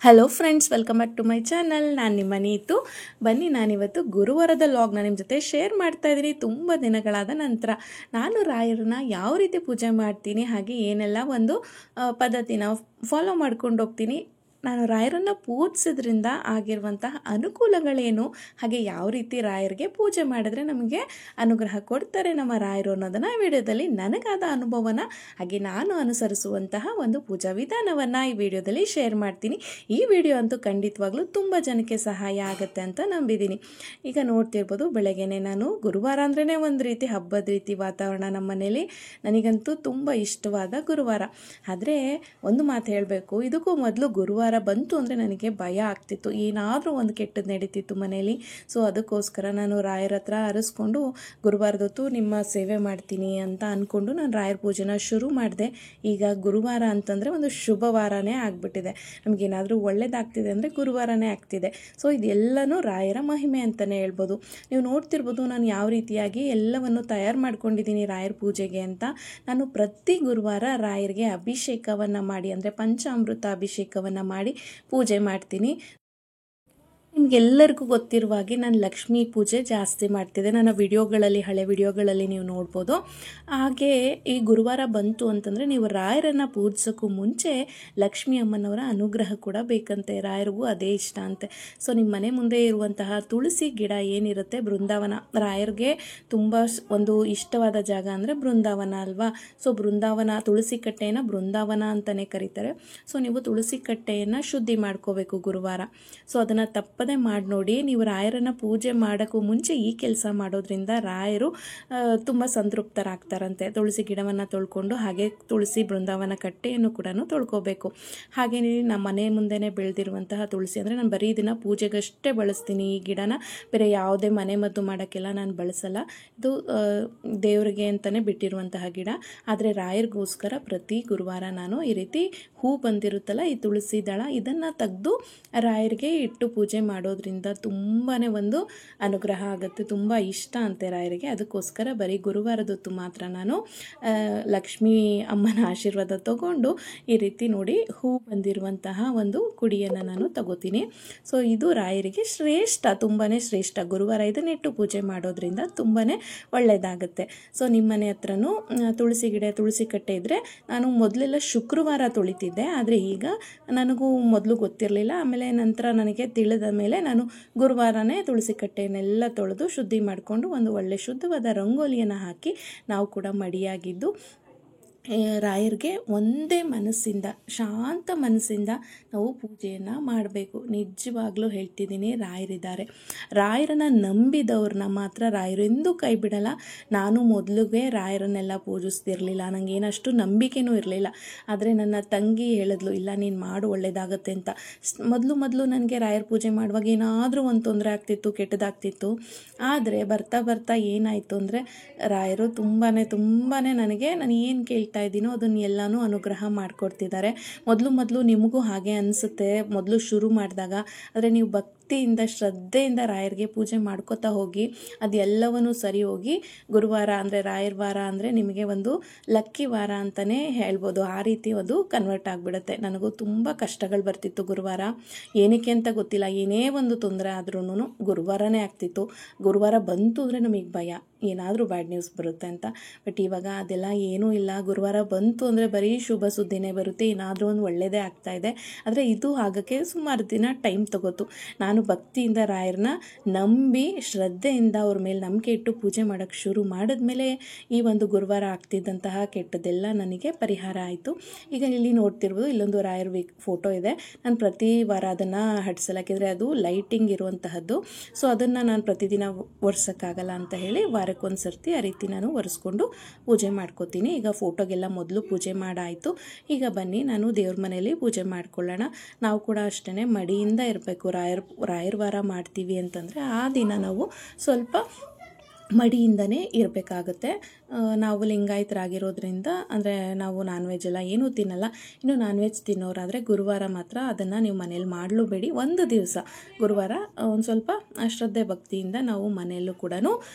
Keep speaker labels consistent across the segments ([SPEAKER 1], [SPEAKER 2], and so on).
[SPEAKER 1] Hello friends, welcome back to my channel. ನಾನು ನಿಮ್ಮ ನೀತು. ಬನ್ನಿ, ನಾನಿವತ್ತು ಗುರುವಾರದ ಲಾಗ್ನ ನಿಮ್ಮ ಜೊತೆ ಶೇರ್ ಮಾಡ್ತಾ ಇದ್ದೀನಿ. ತುಂಬ ದಿನಗಳಾದ ನಂತರ ನಾನು ರಾಯರನ್ನ ಯಾವ ರೀತಿ ಪೂಜೆ ಮಾಡ್ತೀನಿ, ಹಾಗೆ ಏನೆಲ್ಲ ಒಂದು ಪದ್ಧತಿನ ಫಾಲೋ ಮಾಡ್ಕೊಂಡು ಹೋಗ್ತೀನಿ, ನಾನು ರಾಯರನ್ನು ಪೂಜಿಸೋದ್ರಿಂದ ಆಗಿರುವಂತಹ ಅನುಕೂಲಗಳೇನು, ಹಾಗೆ ಯಾವ ರೀತಿ ರಾಯರಿಗೆ ಪೂಜೆ ಮಾಡಿದ್ರೆ ನಮಗೆ ಅನುಗ್ರಹ ಕೊಡ್ತಾರೆ ನಮ್ಮ ರಾಯರು ಅನ್ನೋದನ್ನು ವಿಡಿಯೋದಲ್ಲಿ ನನಗಾದ ಅನುಭವನ ಹಾಗೆ ನಾನು ಅನುಸರಿಸುವಂತಹ ಒಂದು ಪೂಜಾ ವಿಧಾನವನ್ನು ಈ ವಿಡಿಯೋದಲ್ಲಿ ಶೇರ್ ಮಾಡ್ತೀನಿ. ಈ ವಿಡಿಯೋ ಅಂತೂ ಖಂಡಿತವಾಗ್ಲೂ ತುಂಬ ಜನಕ್ಕೆ ಸಹಾಯ ಆಗುತ್ತೆ ಅಂತ ನಂಬಿದ್ದೀನಿ. ಈಗ ನೋಡ್ತಿರ್ಬೋದು, ಬೆಳಗ್ಗೆನೆ ನಾನು ಗುರುವಾರ ಅಂದ್ರೇ ಒಂದು ರೀತಿ ಹಬ್ಬದ ರೀತಿ ವಾತಾವರಣ ನಮ್ಮ ಮನೇಲಿ. ನನಗಂತೂ ತುಂಬ ಇಷ್ಟವಾದ ಗುರುವಾರ. ಆದರೆ ಒಂದು ಮಾತು ಹೇಳಬೇಕು, ಇದಕ್ಕೂ ಮೊದಲು ಗುರುವಾರ ಬಂತು ಅಂದರೆ ನನಗೆ ಭಯ ಆಗ್ತಿತ್ತು, ಏನಾದರೂ ಒಂದು ಕೆಟ್ಟದ್ದು ನಡೀತಿತ್ತು ಮನೇಲಿ. ಸೊ ಅದಕ್ಕೋಸ್ಕರ ನಾನು ರಾಯರ ಹತ್ರ ಅರಸ್ಕೊಂಡು ಗುರುವಾರದೊತ್ತು ನಿಮ್ಮ ಸೇವೆ ಮಾಡ್ತೀನಿ ಅಂತ ಅಂದ್ಕೊಂಡು ನಾನು ರಾಯರ ಪೂಜೆನ ಶುರು ಮಾಡಿದೆ. ಈಗ ಗುರುವಾರ ಅಂತಂದರೆ ಒಂದು ಶುಭವಾರನೇ ಆಗಿಬಿಟ್ಟಿದೆ. ನಮಗೇನಾದರೂ ಒಳ್ಳೇದಾಗ್ತಿದೆ ಅಂದರೆ ಗುರುವಾರನೇ ಆಗ್ತಿದೆ. ಸೊ ಇದೆಲ್ಲನೂ ರಾಯರ ಮಹಿಮೆ ಅಂತಲೇ ಹೇಳ್ಬೋದು. ನೀವು ನೋಡ್ತಿರ್ಬೋದು ನಾನು ಯಾವ ರೀತಿಯಾಗಿ ಎಲ್ಲವನ್ನು ತಯಾರು ಮಾಡ್ಕೊಂಡಿದ್ದೀನಿ ರಾಯರ ಪೂಜೆಗೆ ಅಂತ. ನಾನು ಪ್ರತಿ ಗುರುವಾರ ರಾಯರಿಗೆ ಅಭಿಷೇಕವನ್ನು ಮಾಡಿ, ಅಂದರೆ ಪಂಚಾಮೃತ ಅಭಿಷೇಕವನ್ನು ಮಾಡಿ ಪೂಜೆ ಮಾಡ್ತೀನಿ. ನಿಮಗೆಲ್ಲರಿಗೂ ಗೊತ್ತಿರುವ ಹಾಗೆ ನಾನು ಲಕ್ಷ್ಮೀ ಪೂಜೆ ಜಾಸ್ತಿ ಮಾಡ್ತಿದ್ದೆ. ನನ್ನ ವಿಡಿಯೋಗಳಲ್ಲಿ, ಹಳೆ ವಿಡಿಯೋಗಳಲ್ಲಿ ನೀವು ನೋಡ್ಬೋದು. ಹಾಗೆ ಈ ಗುರುವಾರ ಬಂತು ಅಂತಂದರೆ ನೀವು ರಾಯರನ್ನು ಪೂಜಿಸೋಕ್ಕೂ ಮುಂಚೆ ಲಕ್ಷ್ಮೀ ಅಮ್ಮನವರ ಅನುಗ್ರಹ ಕೂಡ ಬೇಕಂತೆ. ರಾಯರಿಗೂ ಅದೇ ಇಷ್ಟ ಅಂತೆ. ಸೊ ನಿಮ್ಮ ಮನೆ ಮುಂದೆ ಇರುವಂತಹ ತುಳಸಿ ಗಿಡ ಏನಿರುತ್ತೆ, ಬೃಂದಾವನ, ರಾಯರಿಗೆ ತುಂಬ ಒಂದು ಇಷ್ಟವಾದ ಜಾಗ ಅಂದರೆ ಬೃಂದಾವನ ಅಲ್ವಾ. ಸೊ ಬೃಂದಾವನ, ತುಳಸಿ ಕಟ್ಟೆಯನ್ನು ಬೃಂದಾವನ ಅಂತಲೇ ಕರೀತಾರೆ. ಸೊ ನೀವು ತುಳಸಿ ಕಟ್ಟೆಯನ್ನು ಶುದ್ಧಿ ಮಾಡ್ಕೋಬೇಕು ಗುರುವಾರ. ಸೊ ಅದನ್ನು ತಪ್ಪದೇ ಮಾಡಿ ನೋಡಿ. ನೀವು ರಾಯರನ್ನು ಪೂಜೆ ಮಾಡೋಕ್ಕೂ ಮುಂಚೆ ಈ ಕೆಲಸ ಮಾಡೋದ್ರಿಂದ ರಾಯರು ತುಂಬ ಸಂತೃಪ್ತರಾಗ್ತಾರಂತೆ. ತುಳಸಿ ಗಿಡವನ್ನು ತೊಳ್ಕೊಂಡು ಹಾಗೆ ತುಳಸಿ ಬೃಂದಾವನ ಕಟ್ಟೆಯನ್ನು ಕೂಡ ತೊಳ್ಕೊಬೇಕು. ಹಾಗೆ ನಮ್ಮ ಮನೆ ಮುಂದೆನೇ ಬೆಳೆದಿರುವಂತಹ ತುಳಸಿ, ಅಂದರೆ ನಾನು ಬರೀ ಇದನ್ನು ಪೂಜೆಗಷ್ಟೇ ಬಳಸ್ತೀನಿ. ಈ ಗಿಡನ ಬೇರೆ ಯಾವುದೇ ಮನೆ ಮದ್ದು ಮಾಡೋಕ್ಕೆಲ್ಲ ನಾನು ಬಳಸಲ್ಲ. ಇದು ದೇವರಿಗೆ ಅಂತಲೇ ಬಿಟ್ಟಿರುವಂತಹ ಗಿಡ. ಆದರೆ ರಾಯರಿಗೋಸ್ಕರ ಪ್ರತಿ ಗುರುವಾರ ನಾನು ಈ ರೀತಿ ಹೂ ಬಂದಿರುತ್ತಲ್ಲ, ಈ ತುಳಸಿ ದಳ, ಇದನ್ನು ತೆಗೆದು ರಾಯರಿಗೆ ಇಟ್ಟು ಪೂಜೆ ಮಾಡೋದ್ರಿಂದ ತುಂಬಾ ಒಂದು ಅನುಗ್ರಹ ಆಗುತ್ತೆ. ತುಂಬ ಇಷ್ಟ ಅಂತೆ ರಾಯರಿಗೆ. ಅದಕ್ಕೋಸ್ಕರ ಬರೀ ಗುರುವಾರದೊತ್ತು ಮಾತ್ರ ನಾನು ಲಕ್ಷ್ಮೀ ಅಮ್ಮನ ಆಶೀರ್ವಾದ ತಗೊಂಡು ಈ ರೀತಿ ನೋಡಿ ಹೂ ಬಂದಿರುವಂತಹ ಒಂದು ಕುಡಿಯನ್ನು ನಾನು ತಗೋತೀನಿ. ಸೊ ಇದು ರಾಯರಿಗೆ ಶ್ರೇಷ್ಠ, ತುಂಬಾ ಶ್ರೇಷ್ಠ. ಗುರುವಾರ ಇದನ್ನಿಟ್ಟು ಪೂಜೆ ಮಾಡೋದ್ರಿಂದ ತುಂಬಾ ಒಳ್ಳೆಯದಾಗುತ್ತೆ. ಸೊ ನಿಮ್ಮ ಮನೆ ಹತ್ರನೂ ತುಳಸಿ ಗಿಡ, ತುಳಸಿ ಕಟ್ಟೆ ಇದ್ದರೆ, ನಾನು ಮೊದಲೆಲ್ಲ ಶುಕ್ರವಾರ ತೊಳಿತಿದ್ದೆ, ಆದರೆ ಈಗ ನನಗೂ ಮೊದಲು ಗೊತ್ತಿರಲಿಲ್ಲ. ಆಮೇಲೆ ನಂತರ ನನಗೆ ತಿಳಿದ ಮೇಲೆ ನಾನು ಗುರುವಾರನೇ ತುಳಸಿ ಕಟ್ಟೆಯನ್ನೆಲ್ಲ ತೊಳೆದು ಶುದ್ಧಿ ಮಾಡಿಕೊಂಡು ಒಂದು ಒಳ್ಳೆ ಶುದ್ಧವಾದ ರಂಗೋಲಿಯನ್ನು ಹಾಕಿ ನಾವು ಕೂಡ ಮಡಿಯಾಗಿದ್ದು ರಾಯರಿಗೆ ಒಂದೇ ಮನಸ್ಸಿಂದ, ಶಾಂತ ಮನಸ್ಸಿಂದ ನಾವು ಪೂಜೆಯನ್ನು ಮಾಡಬೇಕು. ನಿಜವಾಗ್ಲೂ ಹೇಳ್ತಿದ್ದೀನಿ, ರಾಯರಿದ್ದಾರೆ. ರಾಯರನ್ನು ನಂಬಿದವ್ರನ್ನ ಮಾತ್ರ ರಾಯರು ಎಂದೂ ಕೈ ಬಿಡಲ್ಲ. ನಾನು ಮೊದಲಿಗೆ ರಾಯರನ್ನೆಲ್ಲ ಪೂಜಿಸ್ತಿರ್ಲಿಲ್ಲ, ನನಗೇನಷ್ಟು ನಂಬಿಕೆನೂ ಇರಲಿಲ್ಲ. ಆದರೆ ನನ್ನ ತಂಗಿ ಹೇಳಿದ್ಲು, ಇಲ್ಲ ನೀನು ಮಾಡು ಒಳ್ಳೆಯದಾಗತ್ತೆ ಅಂತ. ಮೊದಲು ನನಗೆ ರಾಯರ ಪೂಜೆ ಮಾಡುವಾಗ ಏನಾದರೂ ಒಂದು ತೊಂದರೆ ಆಗ್ತಿತ್ತು, ಕೆಟ್ಟದಾಗ್ತಿತ್ತು. ಆದರೆ ಬರ್ತಾ ಬರ್ತಾ ಏನಾಯಿತು ಅಂದರೆ ರಾಯರು ತುಂಬಾ ನನಗೆ, ನಾನು ಏನು ಕೇಳ್ತಾ ಇದ್ದೀನೋ ಅದನ್ನು ಎಲ್ಲನೂ ಅನುಗ್ರಹ ಮಾಡಿಕೊಡ್ತಿದ್ದಾರೆ. ಮೊದಲು ನಿಮಗೂ ಹಾಗೆ ಅನಿಸುತ್ತೆ ಮೊದಲು ಶುರು ಮಾಡಿದಾಗ. ಆದರೆ ನೀವು ಭಕ್ತಿಯಿಂದ, ಶ್ರದ್ಧೆಯಿಂದ ರಾಯರಿಗೆ ಪೂಜೆ ಮಾಡ್ಕೋತಾ ಹೋಗಿ, ಅದೆಲ್ಲವನ್ನೂ ಸರಿ ಹೋಗಿ ಗುರುವಾರ ಅಂದರೆ ರಾಯರ ವಾರ ಅಂದರೆ ನಿಮಗೆ ಒಂದು ಲಕ್ಕಿ ವಾರ ಅಂತಲೇ ಹೇಳ್ಬೋದು. ಆ ರೀತಿ ಅದು ಕನ್ವರ್ಟ್ ಆಗಿಬಿಡುತ್ತೆ. ನನಗೂ ತುಂಬ ಕಷ್ಟಗಳು ಬರ್ತಿತ್ತು ಗುರುವಾರ, ಏನಕ್ಕೆ ಅಂತ ಗೊತ್ತಿಲ್ಲ. ಏನೇ ಒಂದು ತೊಂದರೆ ಆದ್ರೂ ಗುರುವಾರನೇ ಆಗ್ತಿತ್ತು. ಗುರುವಾರ ಬಂತು ಅಂದರೆ ನಮಗೆ ಭಯ, ಏನಾದರೂ ಬ್ಯಾಡ್ ನ್ಯೂಸ್ ಬರುತ್ತೆ ಅಂತ. ಬಟ್ ಇವಾಗ ಅದೆಲ್ಲ ಏನೂ ಇಲ್ಲ. ಗುರುವಾರ ಬಂತು ಅಂದರೆ ಬರೀ ಶುಭ ಸುದ್ದಿನೇ ಬರುತ್ತೆ, ಏನಾದರೂ ಒಂದು ಒಳ್ಳೆಯದೇ ಆಗ್ತಾಯಿದೆ. ಆದರೆ ಇದು ಆಗೋಕ್ಕೆ ಸುಮಾರು ದಿನ ಟೈಮ್ ತಗೋತು. ನಾನು ಭಕ್ತಿಯಿಂದ ರಾಯರನ್ನ ನಂಬಿ ಶ್ರದ್ಧೆಯಿಂದ ಅವ್ರ ಮೇಲೆ ನಂಬಿಕೆ ಇಟ್ಟು ಪೂಜೆ ಮಾಡೋಕ್ಕೆ ಶುರು ಮಾಡಿದ್ಮೇಲೆ ಈ ಒಂದು ಗುರುವಾರ ಆಗ್ತಿದ್ದಂತಹ ಕೆಟ್ಟದೆಲ್ಲ ನನಗೆ ಪರಿಹಾರ ಆಯಿತು. ಈಗ ಇಲ್ಲಿ ನೋಡ್ತಿರ್ಬೋದು, ಇಲ್ಲೊಂದು ರಾಯರ ಫೋಟೋ ಇದೆ. ನಾನು ಪ್ರತಿ ವಾರ ಅದನ್ನು ಹಡ್ಸಲಾಕಿದ್ರೆ ಅದು ಲೈಟಿಂಗ್ ಇರುವಂತಹದ್ದು. ಸೊ ಅದನ್ನು ನಾನು ಪ್ರತಿದಿನ ಒರೆಸೋಕ್ಕಾಗಲ್ಲ ಅಂತ ಹೇಳಿ ವಾರಕ್ಕೊಂದು ಸರ್ತಿ ಆ ರೀತಿ ನಾನು ಒರೆಸ್ಕೊಂಡು ಪೂಜೆ ಮಾಡ್ಕೋತೀನಿ. ಈಗ ಫೋಟೋಗೆಲ್ಲ ಮೊದಲು ಪೂಜೆ ಮಾಡಾಯಿತು. ಈಗ ಬನ್ನಿ ನಾನು ದೇವ್ರ ಮನೆಯಲ್ಲಿ ಪೂಜೆ ಮಾಡ್ಕೊಳ್ಳೋಣ. ನಾವು ಕೂಡ ಅಷ್ಟೇ ಮಡಿಯಿಂದ ಇರಬೇಕು. ರಾಯರ ವಾರ ಮಾಡ್ತೀವಿ ಅಂತಂದರೆ ಆ ದಿನ ನಾವು ಸ್ವಲ್ಪ ಮಡಿಯಿಂದನೇ ಇರಬೇಕಾಗತ್ತೆ. ನಾವು ಲಿಂಗಾಯತರಾಗಿರೋದ್ರಿಂದ ಅಂದರೆ ನಾವು ನಾನ್ ವೆಜ್ ಎಲ್ಲ ಏನೂ ತಿನ್ನಲ್ಲ. ಇನ್ನು ನಾನ್ ವೆಜ್ ತಿನ್ನೋರಾದರೆ ಗುರುವಾರ ಮಾತ್ರ ಅದನ್ನು ನೀವು ಮನೇಲಿ ಮಾಡಲೂಬೇಡಿ. ಒಂದು ದಿವಸ ಗುರುವಾರ ಒಂದು ಸ್ವಲ್ಪ ಶ್ರದ್ಧೆ ಭಕ್ತಿಯಿಂದ ನಾವು ಮನೆಯಲ್ಲೂ ಕೂಡ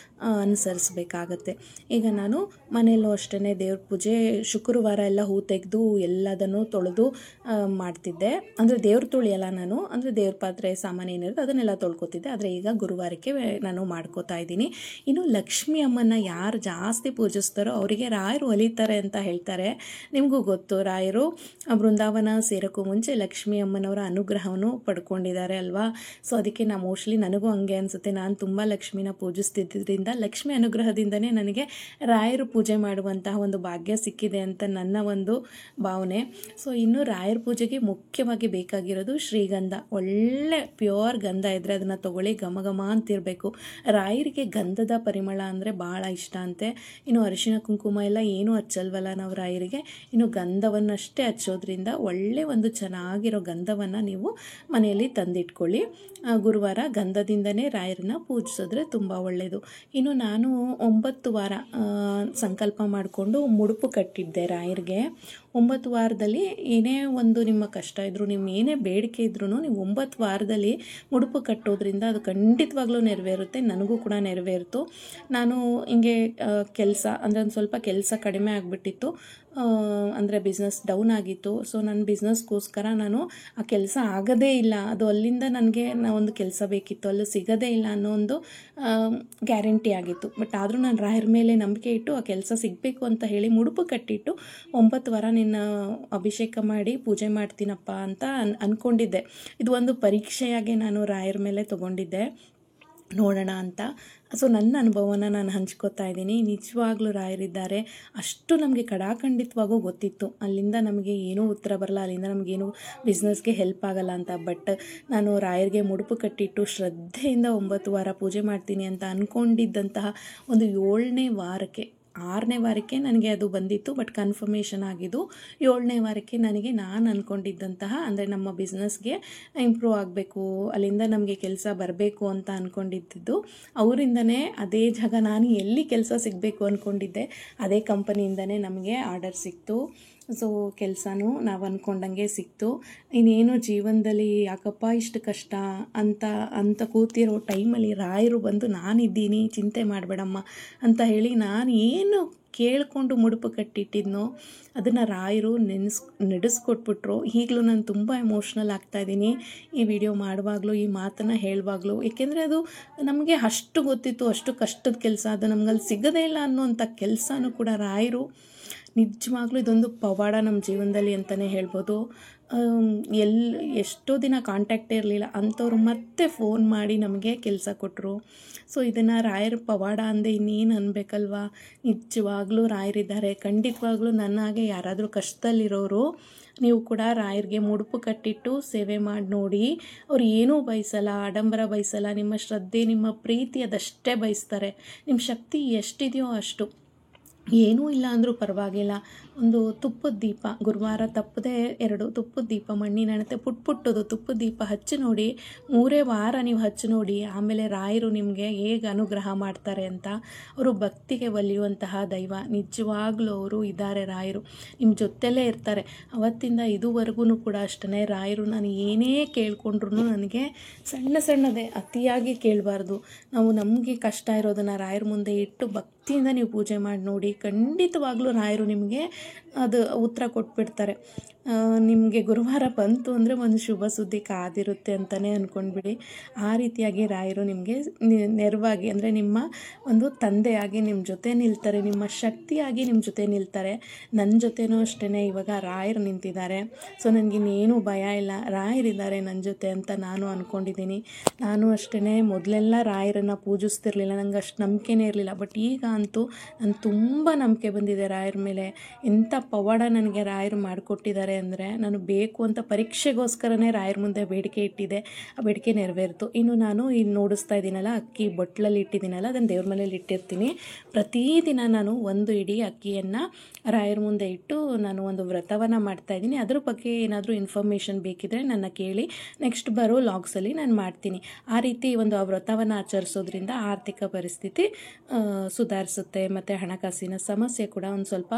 [SPEAKER 1] ಅನುಸರಿಸಬೇಕಾಗತ್ತೆ. ಈಗ ನಾನು ಮನೆಯಲ್ಲೂ ಅಷ್ಟೇ ದೇವ್ರ ಪೂಜೆ ಶುಕ್ರವಾರ ಎಲ್ಲ ಹೂ ತೆಗೆದು ಎಲ್ಲದನ್ನು ತೊಳೆದು ಮಾಡ್ತಿದ್ದೆ. ಅಂದರೆ ದೇವ್ರ ತೊಳೆಯಲ್ಲ ನಾನು, ಅಂದರೆ ದೇವ್ರ ಪಾತ್ರೆ ಸಾಮಾನು ಏನಿರುತ್ತೆ ಅದನ್ನೆಲ್ಲ ತೊಳ್ಕೊತಿದ್ದೆ. ಆದರೆ ಈಗ ಗುರುವಾರಕ್ಕೆ ನಾನು ಮಾಡ್ಕೋತಾ ಇದ್ದೀನಿ. ಇನ್ನು ಲಕ್ಷ್ಮೀ ಅಮ್ಮನ ಯಾರು ಜಾಸ್ತಿ ಪೂಜಿಸ್ತಾರೋ ಅವರಿಗೆ ರಾಯರು ಒಲಿತಾರೆ ಅಂತ ಹೇಳ್ತಾರೆ. ನಿಮಗೂ ಗೊತ್ತು, ರಾಯರು ಬೃಂದಾವನ ಸೇರೋಕ್ಕೂ ಮುಂಚೆ ಲಕ್ಷ್ಮೀ ಅಮ್ಮನವರ ಅನುಗ್ರಹವನ್ನು ಪಡ್ಕೊಂಡಿದ್ದಾರೆ ಅಲ್ವಾ. ಸೊ ಅದಕ್ಕೆ ಮೋಸ್ಟ್ಲಿ ನನಗೂ ಹಂಗೆ ಅನಿಸುತ್ತೆ. ನಾನು ತುಂಬ ಲಕ್ಷ್ಮಿನ ಪೂಜಿಸ್ತಿದ್ದರಿಂದ ಲಕ್ಷ್ಮಿ ಅನುಗ್ರಹದಿಂದನೇ ನನಗೆ ರಾಯರು ಪೂಜೆ ಮಾಡುವಂತಹ ಒಂದು ಭಾಗ್ಯ ಸಿಕ್ಕಿದೆ ಅಂತ ನನ್ನ ಒಂದು ಭಾವನೆ. ಸೊ ಇನ್ನು ರಾಯರ ಪೂಜೆಗೆ ಮುಖ್ಯವಾಗಿ ಬೇಕಾಗಿರೋದು ಶ್ರೀಗಂಧ. ಒಳ್ಳೆ ಪ್ಯೂರ್ ಗಂಧ ಇದ್ದರೆ ಅದನ್ನು ತೊಗೊಳ್ಳಿ, ಘಮ ಘಮ ಅಂತಿರಬೇಕು. ರಾಯರಿಗೆ ಗಂಧದ ಪರಿಮಳ ಅಂದರೆ ಭಾಳ ಇಷ್ಟ ಅಂತೆ. ಇನ್ನು ಅರಿಶಿಣ ಕುಂಕುಮ ಎಲ್ಲ ಏನೂ ಹಚ್ಚಲ್ವಲ್ಲ ನಾವು ರಾಯರಿಗೆ, ಇನ್ನು ಗಂಧವನ್ನಷ್ಟೇ ಹಚ್ಚೋದ್ರಿಂದ ಒಳ್ಳೆ ಒಂದು ಚೆನ್ನಾಗಿರೋ ಗಂಧವನ್ನು ನೀವು ಮನೆಯಲ್ಲಿ ತಂದಿಟ್ಕೊಳ್ಳಿ. ಗುರುವಾರ ಗಂಧದಿಂದನೇ ರಾಯರನ್ನ ಪೂಜಿಸಿದ್ರೆ ತುಂಬ ಒಳ್ಳೆಯದು. ಇನ್ನು ನಾನು 9 ವಾರ ಸಂಕಲ್ಪ ಮಾಡಿಕೊಂಡು ಮುಡುಪು ಕಟ್ಟಿದ್ದೆ ರಾಯರಿಗೆ. 9 ವಾರದಲ್ಲಿ ಏನೇ ಒಂದು ನಿಮ್ಮ ಕಷ್ಟ ಇದ್ದರೂ, ನಿಮ್ಮ ಏನೇ ಬೇಡಿಕೆ ಇದ್ರೂ ನೀವು 9 ವಾರದಲ್ಲಿ ಮುಡುಪು ಕಟ್ಟೋದ್ರಿಂದ ಅದು ಖಂಡಿತವಾಗ್ಲೂ ನೆರವೇರುತ್ತೆ. ನನಗೂ ಕೂಡ ನೆರವೇರಿತು. ನಾನು ಹಿಂಗೆ ಕೆಲಸ ಅಂದರೆ ಒಂದು ಸ್ವಲ್ಪ ಕೆಲಸ ಕಡಿಮೆ ಆಗಿಬಿಟ್ಟಿತ್ತು, ಅಂದರೆ ಬಿಸ್ನೆಸ್ ಡೌನ್ ಆಗಿತ್ತು. ಸೊ ನನ್ನ ಬಿಸ್ನೆಸ್ಗೋಸ್ಕರ ನಾನು ಆ ಕೆಲಸ ಆಗೋದೇ ಇಲ್ಲ, ಅದು ಅಲ್ಲಿಂದ ನನಗೆ ಒಂದು ಕೆಲಸ ಬೇಕಿತ್ತು, ಅಲ್ಲಿ ಸಿಗೋದೇ ಇಲ್ಲ ಅನ್ನೋ ಒಂದು ಗ್ಯಾರಂಟಿ ಆಗಿತ್ತು. ಬಟ್ ಆದರೂ ನಾನು ರಾಯರ ಮೇಲೆ ನಂಬಿಕೆ ಇಟ್ಟು ಆ ಕೆಲಸ ಸಿಗಬೇಕು ಅಂತ ಹೇಳಿ ಮುಡುಪು ಕಟ್ಟಿಟ್ಟು 9 ವಾರ ನಿನ್ನ ಅಭಿಷೇಕ ಮಾಡಿ ಪೂಜೆ ಮಾಡ್ತೀನಪ್ಪ ಅಂತ ಅಂದ್ಕೊಂಡಿದ್ದೆ. ಇದು ಒಂದು ಪರೀಕ್ಷೆಯಾಗಿ ನಾನು ರಾಯರ ಮೇಲೆ ತೊಗೊಂಡಿದ್ದೆ, ನೋಡೋಣ ಅಂತ. ಸೊ ನನ್ನ ಅನುಭವನ ನಾನು ಹಂಚ್ಕೋತಾ ಇದ್ದೀನಿ. ನಿಜವಾಗ್ಲೂ ರಾಯರಿದ್ದಾರೆ, ಅಷ್ಟು ನಮಗೆ ಕಡಾಖಂಡಿತವಾಗೂ ಗೊತ್ತಿತ್ತು. ಅಲ್ಲಿಂದ ನಮಗೆ ಏನೂ ಉತ್ತರ ಬರಲ್ಲ, ಅಲ್ಲಿಂದ ನಮಗೇನು ಬಿಸ್ನೆಸ್ಗೆ ಹೆಲ್ಪ್ ಆಗಲ್ಲ ಅಂತ. ಬಟ್ ನಾನು ರಾಯರಿಗೆ ಮುಡುಪು ಕಟ್ಟಿಟ್ಟು ಶ್ರದ್ಧೆಯಿಂದ 9 ವಾರ ಪೂಜೆ ಮಾಡ್ತೀನಿ ಅಂತ ಅಂದ್ಕೊಂಡಿದ್ದಂತಹ ಒಂದು 7ನೇ ವಾರಕ್ಕೆ 6ನೇ ವಾರಕ್ಕೆ ನನಗೆ ಅದು ಬಂದಿತ್ತು. ಬಟ್ ಕನ್ಫರ್ಮೇಷನ್ ಆಗಿದ್ದು 7ನೇ ವಾರಕ್ಕೆ ನನಗೆ ನಾನು ಅಂದ್ಕೊಂಡಿದ್ದಂತಹ, ಅಂದರೆ ನಮ್ಮ ಬಿಸ್ನೆಸ್ಗೆ ಇಂಪ್ರೂವ್ ಆಗಬೇಕು, ಅಲ್ಲಿಂದ ನಮಗೆ ಕೆಲಸ ಬರಬೇಕು ಅಂತ ಅಂದ್ಕೊಂಡಿದ್ದು ಅವರಿಂದನೇ ಅದೇ ಜಾಗ, ನಾನು ಎಲ್ಲಿ ಕೆಲಸ ಸಿಗಬೇಕು ಅಂದ್ಕೊಂಡಿದ್ದೆ ಅದೇ ಕಂಪನಿಯಿಂದನೇ ನಮಗೆ ಆರ್ಡರ್ ಸಿಕ್ತು. ಸೊ ಕೆಲಸನೂ ನಾವು ಅಂದ್ಕೊಂಡಂಗೆ ಸಿಕ್ತು. ಇನ್ನೇನು ಜೀವನದಲ್ಲಿ ಯಾಕಪ್ಪ ಇಷ್ಟು ಕಷ್ಟ ಅಂತ ಕೂತಿರೋ ಟೈಮಲ್ಲಿ ರಾಯರು ಬಂದು ನಾನಿದ್ದೀನಿ, ಚಿಂತೆ ಮಾಡಬೇಡಮ್ಮ ಅಂತ ಹೇಳಿ ನಾನು ಏನು ಕೇಳಿಕೊಂಡು ಮುಡುಪು ಕಟ್ಟಿಟ್ಟಿದ್ನೋ ಅದನ್ನು ರಾಯರು ನಡೆಸ್ಕೊಟ್ಬಿಟ್ರು. ಈಗಲೂ ನಾನು ತುಂಬ ಎಮೋಷ್ನಲ್ ಆಗ್ತಾಯಿದ್ದೀನಿ ಈ ವಿಡಿಯೋ ಮಾಡುವಾಗಲೂ, ಈ ಮಾತನ್ನು ಹೇಳುವಾಗಲೂ. ಏಕೆಂದರೆ ಅದು ನಮಗೆ ಅಷ್ಟು ಗೊತ್ತಿತ್ತು, ಅಷ್ಟು ಕಷ್ಟದ ಕೆಲಸ, ಅದು ನಮಗಲ್ಲಿ ಸಿಗೋದೇ ಇಲ್ಲ ಅನ್ನೋಂಥ ಕೆಲಸನೂ ಕೂಡ ರಾಯರು ನಿಜವಾಗ್ಲೂ ಇದೊಂದು ಪವಾಡ ನಮ್ಮ ಜೀವನದಲ್ಲಿ ಅಂತಲೇ ಹೇಳ್ಬೋದು. ಎಷ್ಟೋ ದಿನ ಕಾಂಟ್ಯಾಕ್ಟೇ ಇರಲಿಲ್ಲ ಅಂಥವ್ರು ಮತ್ತೆ ಫೋನ್ ಮಾಡಿ ನಮಗೆ ಕೆಲಸ ಕೊಟ್ಟರು. ಸೊ ಇದನ್ನು ರಾಯರ ಪವಾಡ ಅಂದೆ ಇನ್ನೇನು ಅನ್ಬೇಕಲ್ವಾ. ನಿಜವಾಗ್ಲೂ ರಾಯರಿದ್ದಾರೆ. ಖಂಡಿತವಾಗ್ಲೂ ನನ್ನಾಗೆ ಯಾರಾದರೂ ಕಷ್ಟದಲ್ಲಿರೋರು ನೀವು ಕೂಡ ರಾಯರಿಗೆ ಮುಡುಪು ಕಟ್ಟಿಟ್ಟು ಸೇವೆ ಮಾಡಿ ನೋಡಿ. ಅವ್ರು ಏನೂ ಬಯಸಲ್ಲ, ಆಡಂಬರ ಬಯಸಲ್ಲ, ನಿಮ್ಮ ಶ್ರದ್ಧೆ ನಿಮ್ಮ ಪ್ರೀತಿ ಅದಷ್ಟೇ ಬಯಸ್ತಾರೆ. ನಿಮ್ಮ ಶಕ್ತಿ ಎಷ್ಟಿದೆಯೋ ಅಷ್ಟು, ಏನೂ ಇಲ್ಲ ಅಂದರೂ ಪರವಾಗಿಲ್ಲ. ಒಂದು ತುಪ್ಪದ ದೀಪ ಗುರುವಾರ ತಪ್ಪದೆ 2 ತುಪ್ಪದ ದೀಪ, ಮಣ್ಣಿನಣತೆ ಪುಟ್ಟದು ತುಪ್ಪದ ದೀಪ ಹಚ್ಚಿ ನೋಡಿ. 3 ವಾರ ನೀವು ಹಚ್ಚಿ ನೋಡಿ, ಆಮೇಲೆ ರಾಯರು ನಿಮಗೆ ಹೇಗೆ ಅನುಗ್ರಹ ಮಾಡ್ತಾರೆ ಅಂತ. ಅವರು ಭಕ್ತಿಗೆ ಒಲಿಯುವಂತಹ ದೈವ. ನಿಜವಾಗ್ಲೂ ಅವರು ಇದ್ದಾರೆ, ರಾಯರು ನಿಮ್ಮ ಜೊತೆಲೇ ಇರ್ತಾರೆ. ಅವತ್ತಿಂದ ಇದುವರೆಗೂ ಕೂಡ ಅಷ್ಟೇ ರಾಯರು ನಾನು ಏನೇ ಕೇಳ್ಕೊಂಡ್ರು ನನಗೆ ಸಣ್ಣದೇ, ಅತಿಯಾಗಿ ಕೇಳಬಾರ್ದು. ನಾವು ನಮಗೆ ಕಷ್ಟ ಇರೋದನ್ನು ರಾಯರ ಮುಂದೆ ಇಟ್ಟು ಭಕ್ತಿಯಿಂದ ನೀವು ಪೂಜೆ ಮಾಡಿ ನೋಡಿ, ಖಂಡಿತವಾಗ್ಲೂ ರಾಯರು ನಿಮಗೆ ಅದು ಉತ್ತರ ಕೊಟ್ಬಿಡ್ತಾರೆ. ನಿಮಗೆ ಗುರುವಾರ ಬಂತು ಅಂದರೆ ಒಂದು ಶುಭ ಸುದ್ದಿ ಕಾದಿರುತ್ತೆ ಅಂತಲೇ ಅಂದ್ಕೊಂಡ್ಬಿಡಿ. ಆ ರೀತಿಯಾಗಿ ರಾಯರು ನಿಮಗೆ ನೆರವಾಗಿ, ಅಂದರೆ ನಿಮ್ಮ ಒಂದು ತಂದೆಯಾಗಿ ನಿಮ್ಮ ಜೊತೆ ನಿಲ್ತಾರೆ, ನಿಮ್ಮ ಶಕ್ತಿಯಾಗಿ ನಿಮ್ಮ ಜೊತೆ ನಿಲ್ತಾರೆ. ನನ್ನ ಜೊತೆನೂ ಅಷ್ಟೇ ಇವಾಗ ರಾಯರು ನಿಂತಿದ್ದಾರೆ. ಸೊ ನನಗಿನ್ನೇನು ಭಯ ಇಲ್ಲ, ರಾಯರಿದ್ದಾರೆ ನನ್ನ ಜೊತೆ ಅಂತ ನಾನು ಅಂದ್ಕೊಂಡಿದ್ದೀನಿ. ನಾನು ಅಷ್ಟೇ ಮೊದಲೆಲ್ಲ ರಾಯರನ್ನು ಪೂಜಿಸ್ತಿರ್ಲಿಲ್ಲ, ನಂಗೆ ಅಷ್ಟು ನಂಬಿಕೆನೇ ಇರಲಿಲ್ಲ. ಬಟ್ ಈಗ ಅಂತೂ ನಾನು ತುಂಬ ನಂಬಿಕೆ ಬಂದಿದೆ ರಾಯರ ಮೇಲೆ. ಎಂಥ ಪವಾಡ ನನಗೆ ರಾಯರು ಮಾಡಿಕೊಟ್ಟಿದ್ದಾರೆ ಅಂದರೆ ನಾನು ಬೇಕು ಅಂತ ಪರೀಕ್ಷೆಗೋಸ್ಕರನೇ ರಾಯರ ಮುಂದೆ ಬೇಡಿಕೆ ಇಟ್ಟಿದ್ದೆ. ಆ ಬೇಡಿಕೆ ನೆರವೇರಿತು. ಇನ್ನು ನಾನು ಇಲ್ಲಿ ನೋಡಿಸ್ತಾ ಇದ್ದೀನಲ್ಲ, ಅಕ್ಕಿ ಬೊಟ್ಲಲ್ಲಿ ಇಟ್ಟಿದ್ದೀನಲ್ಲ, ಅದನ್ನು ದೇವ್ರ ಮನೇಲಿ ಇಟ್ಟಿರ್ತೀನಿ. ಪ್ರತಿದಿನ ನಾನು ಒಂದು ಇಡೀ ಅಕ್ಕಿಯನ್ನು ರಾಯರ ಮುಂದೆ ಇಟ್ಟು ನಾನು ಒಂದು ವ್ರತವನ್ನು ಮಾಡ್ತಾಯಿದ್ದೀನಿ. ಅದ್ರ ಬಗ್ಗೆ ಏನಾದರೂ ಇನ್ಫಾರ್ಮೇಷನ್ ಬೇಕಿದ್ದರೆ ನನ್ನ ಕೇಳಿ, ನೆಕ್ಸ್ಟ್ ಬರೋ ಲಾಗ್ಸಲ್ಲಿ ನಾನು ಮಾಡ್ತೀನಿ. ಆ ರೀತಿ ಒಂದು ಆ ವ್ರತವನ್ನು ಆಚರಿಸೋದ್ರಿಂದ ಆರ್ಥಿಕ ಪರಿಸ್ಥಿತಿ ಸುಧಾರಿಸುತ್ತೆ ಮತ್ತು ಹಣಕಾಸಿನ ಸಮಸ್ಯೆ ಕೂಡ ಒಂದು ಸ್ವಲ್ಪ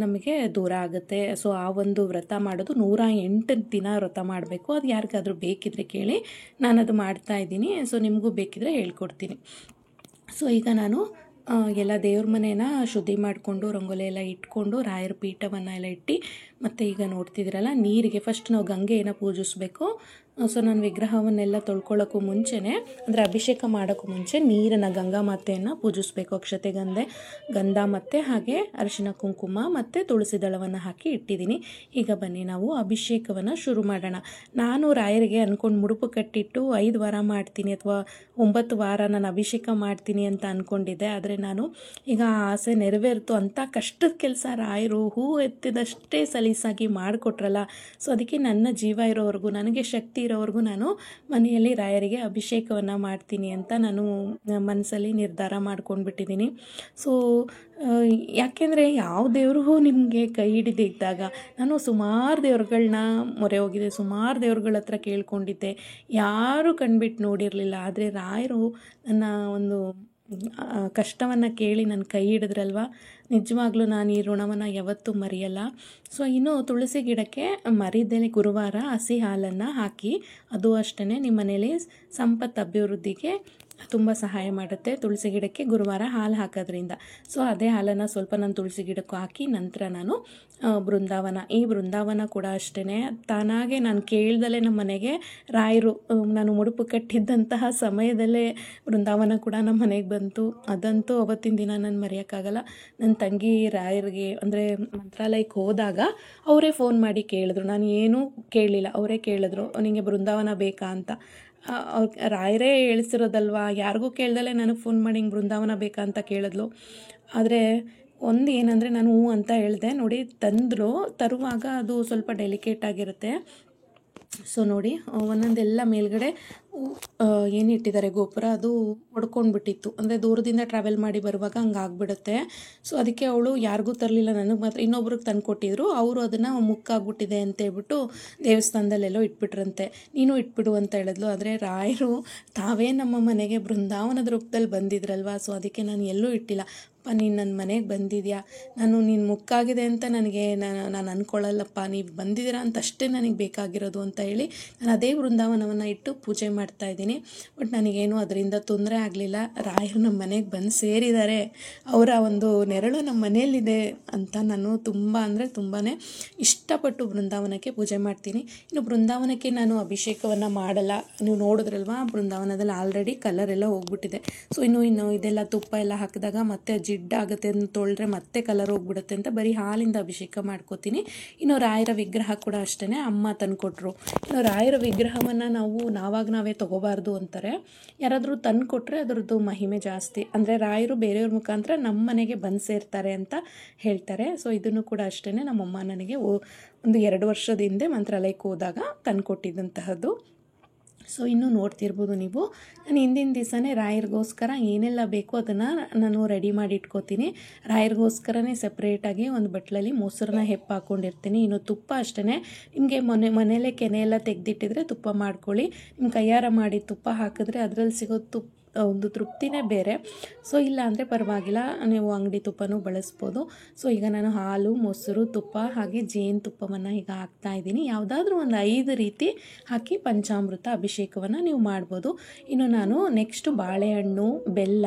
[SPEAKER 1] ನಮಗೆ ದೂರ ಆಗುತ್ತೆ. ಸೊ ಆ ಒಂದು ವ್ರತ ಮಾಡೋದು 108 ದಿನ ವ್ರತ ಮಾಡಬೇಕು. ಅದು ಯಾರಿಗಾದರೂ ಬೇಕಿದ್ರೆ ಕೇಳಿ, ನಾನದು ಮಾಡ್ತಾಯಿದ್ದೀನಿ. ಸೊ ನಿಮಗೂ ಬೇಕಿದ್ರೆ ಹೇಳ್ಕೊಡ್ತೀನಿ. ಸೊ ಈಗ ನಾನು ಎಲ್ಲ ದೇವ್ರ ಮನೇನ ಶುದ್ಧಿ ಮಾಡಿಕೊಂಡು ರಂಗೋಲಿ ಎಲ್ಲ ಇಟ್ಕೊಂಡು ರಾಯರ ಪೀಠವನ್ನು ಎಲ್ಲ ಇಟ್ಟು, ಮತ್ತು ಈಗ ನೋಡ್ತಿದ್ದೀರಲ್ಲ, ನೀರಿಗೆ ಫಸ್ಟ್ ನಾವು ಗಂಗೆಯನ್ನು ಪೂಜಿಸಬೇಕು. ಸೊ ನಾನು ವಿಗ್ರಹವನ್ನೆಲ್ಲ ತೊಳ್ಕೊಳ್ಳೋಕ್ಕೂ ಮುಂಚೆನೇ, ಅಂದರೆ ಅಭಿಷೇಕ ಮಾಡೋಕ್ಕೂ ಮುಂಚೆ ನೀರನ್ನು, ಗಂಗಾ ಮಾತೆಯನ್ನು ಪೂಜಿಸಬೇಕು. ಅಕ್ಷತೆ ಗಂಧ ಮತ್ತು ಹಾಗೆ ಅರಿಶಿನ ಕುಂಕುಮ ಮತ್ತು ತುಳಸಿ ದಳವನ್ನು ಹಾಕಿ ಇಟ್ಟಿದ್ದೀನಿ. ಈಗ ಬನ್ನಿ ನಾವು ಅಭಿಷೇಕವನ್ನು ಶುರು ಮಾಡೋಣ. ನಾನು ರಾಯರಿಗೆ ಅಂದ್ಕೊಂಡು ಮುಡುಪು ಕಟ್ಟಿಟ್ಟು 5 ವಾರ ಮಾಡ್ತೀನಿ ಅಥವಾ 9 ವಾರ ನಾನು ಅಭಿಷೇಕ ಮಾಡ್ತೀನಿ ಅಂತ ಅಂದ್ಕೊಂಡಿದ್ದೆ. ಆದರೆ ನಾನು ಈಗ ಆ ಆಸೆ ನೆರವೇರಿತು. ಅಂಥ ಕಷ್ಟದ ಕೆಲಸ ರಾಯರು ಹೂ ಎತ್ತಿದಷ್ಟೇ ಸಲೀಸಾಗಿ ಮಾಡಿಕೊಟ್ರಲ್ಲ. ಸೊ ಅದಕ್ಕೆ ನನ್ನ ಜೀವ ಇರೋವರೆಗೂ, ನನಗೆ ಶಕ್ತಿ ಇರೋವರೆಗೂ ನಾನು ಮನೆಯಲ್ಲಿ ರಾಯರಿಗೆ ಅಭಿಷೇಕವನ್ನು ಮಾಡ್ತೀನಿ ಅಂತ ನಾನು ಮನಸ್ಸಲ್ಲಿ ನಿರ್ಧಾರ ಮಾಡ್ಕೊಂಡ್ಬಿಟ್ಟಿದ್ದೀನಿ. ಸೊ ಯಾಕೆಂದರೆ ಯಾವ ದೇವ್ರಿಗೂ ನಿಮಗೆ ಕೈ ಹಿಡಿದಿದ್ದಾಗ, ನಾನು ಸುಮಾರು ದೇವ್ರುಗಳನ್ನ ಮೊರೆ ಹೋಗಿದ್ದೆ, ಸುಮಾರು ದೇವ್ರುಗಳ ಹತ್ರ ಕೇಳ್ಕೊಂಡಿದ್ದೆ, ಯಾರೂ ಕಣ್ಬಿಟ್ಟು ನೋಡಿರಲಿಲ್ಲ. ಆದರೆ ರಾಯರು ನನ್ನ ಒಂದು ಕಷ್ಟವನ್ನು ಕೇಳಿ ನನ್ನ ಕೈ ಹಿಡಿದ್ರಲ್ವ, ನಿಜವಾಗ್ಲೂ ನಾನು ಈ ಋಣವನ್ನು ಯಾವತ್ತೂ ಮರೆಯಲ್ಲ. ಸೊ ಇನ್ನು ತುಳಸಿ ಗಿಡಕ್ಕೆ ಮರಿದೇನೆ ಗುರುವಾರ ಹಸಿ ಹಾಲನ್ನು ಹಾಕಿ, ಅದು ಅಷ್ಟೇ ನಿಮ್ಮ ಮನೇಲಿ ಸಂಪತ್ತು ಅಭಿವೃದ್ಧಿಗೆ ತುಂಬ ಸಹಾಯ ಮಾಡುತ್ತೆ. ತುಳಸಿ ಗಿಡಕ್ಕೆ ಗುರುವಾರ ಹಾಲು ಹಾಕೋದ್ರಿಂದ. ಸೊ ಅದೇ ಹಾಲನ್ನು ಸ್ವಲ್ಪ ನಾನು ತುಳಸಿ ಗಿಡಕ್ಕೂ ಹಾಕಿ, ನಂತರ ನಾನು ಈ ಬೃಂದಾವನ ಕೂಡ ಅಷ್ಟೇ ತಾನಾಗೆ ನಾನು ಕೇಳ್ದಲೇ ನಮ್ಮ ಮನೆಗೆ ರಾಯರು, ನಾನು ಮುಡುಪು ಕಟ್ಟಿದ್ದಂತಹ ಸಮಯದಲ್ಲೇ ಬೃಂದಾವನ ಕೂಡ ನಮ್ಮ ಮನೆಗೆ ಬಂತು. ಅದಂತೂ ಅವತ್ತಿನ ದಿನ ನಾನು ಮರೆಯೋಕ್ಕಾಗಲ್ಲ. ನನ್ನ ತಂಗಿ ರಾಯರಿಗೆ, ಅಂದರೆ ಮಂತ್ರಾಲಯಕ್ಕೆ ಹೋದಾಗ ಅವರೇ ಫೋನ್ ಮಾಡಿ ಕೇಳಿದ್ರು. ನಾನು ಏನೂ ಕೇಳಲಿಲ್ಲ, ಅವರೇ ಕೇಳಿದ್ರು, ನಿನಗೆ ಬೃಂದಾವನ ಬೇಕಾ ಅಂತ. ರಾಯರೇ ಹೇಳಿಸಿರೋದಲ್ವಾ, ಯಾರಿಗೂ ಕೇಳ್ದಲೇ ನನಗೆ ಫೋನ್ ಮಾಡಿ ಹಿಂಗೆ ಬೃಂದಾವನ ಬೇಕಾ ಅಂತ ಕೇಳಿದ್ಲು. ಆದರೆ ಒಂದು ಏನಂದರೆ, ನಾನು ಹ್ಞೂ ಅಂತ ಹೇಳಿದೆ. ನೋಡಿ, ತರುವಾಗ ಅದು ಸ್ವಲ್ಪ ಡೆಲಿಕೇಟ್ ಆಗಿರುತ್ತೆ. ಸೊ ನೋಡಿ, ಒಂದೊಂದೆಲ್ಲ ಮೇಲ್ಗಡೆ ಏನಿಟ್ಟಿದ್ದಾರೆ ಗೋಪುರ, ಅದು ಹೊಡ್ಕೊಂಡ್ಬಿಟ್ಟಿತ್ತು. ಅಂದರೆ ದೂರದಿಂದ ಟ್ರಾವೆಲ್ ಮಾಡಿ ಬರುವಾಗ ಹಂಗೆ ಆಗಿಬಿಡುತ್ತೆ. ಸೊ ಅದಕ್ಕೆ ಅವಳು ಯಾರಿಗೂ ತರಲಿಲ್ಲ, ನನಗೆ ಮಾತ್ರ ಇನ್ನೊಬ್ರಿಗೆ ತಂದು ಕೊಟ್ಟಿದ್ರು. ಅವರು ಅದನ್ನು ಮುಕ್ಕಾಗ್ಬಿಟ್ಟಿದೆ ಅಂತೇಳ್ಬಿಟ್ಟು ದೇವಸ್ಥಾನದಲ್ಲೆಲ್ಲೋ ಇಟ್ಬಿಟ್ರಂತೆ. ನೀನು ಇಟ್ಬಿಡು ಅಂತ ಹೇಳಿದ್ಲು. ಆದರೆ ರಾಯರು ತಾವೇ ನಮ್ಮ ಮನೆಗೆ ಬೃಂದಾವನದ ರೂಪದಲ್ಲಿ ಬಂದಿದ್ರಲ್ವ. ಸೊ ಅದಕ್ಕೆ ನಾನು ಎಲ್ಲೂ ಇಟ್ಟಿಲ್ಲ. ನೀನು ನನ್ನ ಮನೆಗೆ ಬಂದಿದ್ಯಾ, ನೀನು ಮುಕ್ಕಾಗಿದೆ ಅಂತ ನಾನು ಅಂದ್ಕೊಳ್ಳಲ್ಲಪ್ಪ, ನೀವು ಬಂದಿದ್ದೀರಾ ಅಂತ ಅಷ್ಟೇ ನನಗೆ ಬೇಕಾಗಿರೋದು ಅಂತ ಹೇಳಿ ನಾನು ಅದೇ ಬೃಂದಾವನವನ್ನು ಇಟ್ಟು ಪೂಜೆ ಮಾಡ್ತಾಯಿದ್ದೀನಿ. ಬಟ್ ನನಗೇನು ಅದರಿಂದ ತೊಂದರೆ ಆಗಲಿಲ್ಲ. ರಾಯರು ನಮ್ಮ ಮನೆಗೆ ಬಂದು ಸೇರಿದ್ದಾರೆ, ಅವರ ಒಂದು ನೆರಳು ನಮ್ಮ ಮನೆಯಲ್ಲಿದೆ ಅಂತ ನಾನು ತುಂಬಾ ಇಷ್ಟಪಟ್ಟು ಬೃಂದಾವನಕ್ಕೆ ಪೂಜೆ ಮಾಡ್ತೀನಿ. ಇನ್ನು ಬೃಂದಾವನಕ್ಕೆ ನಾನು ಅಭಿಷೇಕವನ್ನು ಮಾಡಲ್ಲ. ನೀವು ನೋಡಿದ್ರಲ್ವ, ಬೃಂದಾವನದಲ್ಲಿ ಆಲ್ರೆಡಿ ಕಲರ್ ಎಲ್ಲ ಹೋಗ್ಬಿಟ್ಟಿದೆ. ಸೊ ಇನ್ನು ಇದೆಲ್ಲ ತುಪ್ಪ ಎಲ್ಲ ಹಾಕಿದಾಗ ಮತ್ತೆ ಜಿಡ್ಡಾಗುತ್ತೆ, ಅದನ್ನು ತೊಳೆದ್ರೆ ಮತ್ತೆ ಕಲರ್ ಹೋಗ್ಬಿಡುತ್ತೆ ಅಂತ ಬರೀ ಹಾಲಿಂದ ಅಭಿಷೇಕ ಮಾಡ್ಕೋತೀನಿ. ಇನ್ನು ರಾಯರ ವಿಗ್ರಹ ಕೂಡ ಅಷ್ಟೇ ಅಮ್ಮ ತಂದುಕೊಟ್ರು. ಇನ್ನು ರಾಯರ ವಿಗ್ರಹವನ್ನು ನಾವೇ ತೊಗೋಬಾರ್ದು ಅಂತಾರೆ. ಯಾರಾದರೂ ತಂದು ಕೊಟ್ಟರೆ ಅದರದ್ದು ಮಹಿಮೆ ಜಾಸ್ತಿ. ಅಂದರೆ ರಾಯರು ಬೇರೆಯವ್ರ ಮುಖಾಂತರ ನಮ್ಮ ಮನೆಗೆ ಬಂದು ಸೇರ್ತಾರೆ ಅಂತ ಹೇಳ್ತಾರೆ. ಸೊ ಇದನ್ನು ಕೂಡ ಅಷ್ಟೇ ನಮ್ಮಮ್ಮ ನನಗೆ ಒಂದು 2 ವರ್ಷದ ಹಿಂದೆ ಮಂತ್ರಾಲಯಕ್ಕೆ ಹೋದಾಗ ತಂದುಕೊಟ್ಟಿದ್ದಂತಹದ್ದು. ಸೊ ಇನ್ನೂ ನೋಡ್ತಿರ್ಬೋದು ನೀವು, ನಾನು ಹಿಂದಿನ ದಿವಸನೇ ರಾಯರಿಗೋಸ್ಕರ ಏನೆಲ್ಲ ಬೇಕೋ ಅದನ್ನು ನಾನು ರೆಡಿ ಮಾಡಿ ಇಟ್ಕೋತೀನಿ. ರಾಯರಿಗೋಸ್ಕರನೇ ಸಪ್ರೇಟಾಗಿ ಒಂದು ಬಟ್ಲಲ್ಲಿ ಮೊಸರನ್ನ ಹಾಕ್ಕೊಂಡಿರ್ತೀನಿ. ಇನ್ನು ತುಪ್ಪ ಅಷ್ಟೇ, ನಿಮಗೆ ಮನೆಯಲ್ಲೇ ಕೆನೆ ಎಲ್ಲ ತೆಗೆದಿಟ್ಟಿದ್ರೆ ತುಪ್ಪ ಮಾಡ್ಕೊಳ್ಳಿ. ನಿಮ್ಮ ಕೈಯಾರ ಮಾಡಿ ತುಪ್ಪ ಹಾಕಿದ್ರೆ ಅದರಲ್ಲಿ ಸಿಗೋ ಒಂದು ತೃಪ್ತಿನೇ ಬೇರೆ. ಸೊ ಇಲ್ಲ ಅಂದರೆ ಪರವಾಗಿಲ್ಲ, ನೀವು ಅಂಗಡಿ ತುಪ್ಪನೂ ಬಳಸ್ಬೋದು. ಸೊ ಈಗ ನಾನು ಹಾಲು, ಮೊಸರು, ತುಪ್ಪ ಹಾಗೆ ಜೇನುತುಪ್ಪವನ್ನು ಈಗ ಹಾಕ್ತಾಯಿದ್ದೀನಿ. ಯಾವುದಾದ್ರೂ ಒಂದು 5 ರೀತಿ ಹಾಕಿ ಪಂಚಾಮೃತ ಅಭಿಷೇಕವನ್ನು ನೀವು ಮಾಡ್ಬೋದು. ಇನ್ನು ನಾನು ನೆಕ್ಸ್ಟು ಬಾಳೆಹಣ್ಣು, ಬೆಲ್ಲ,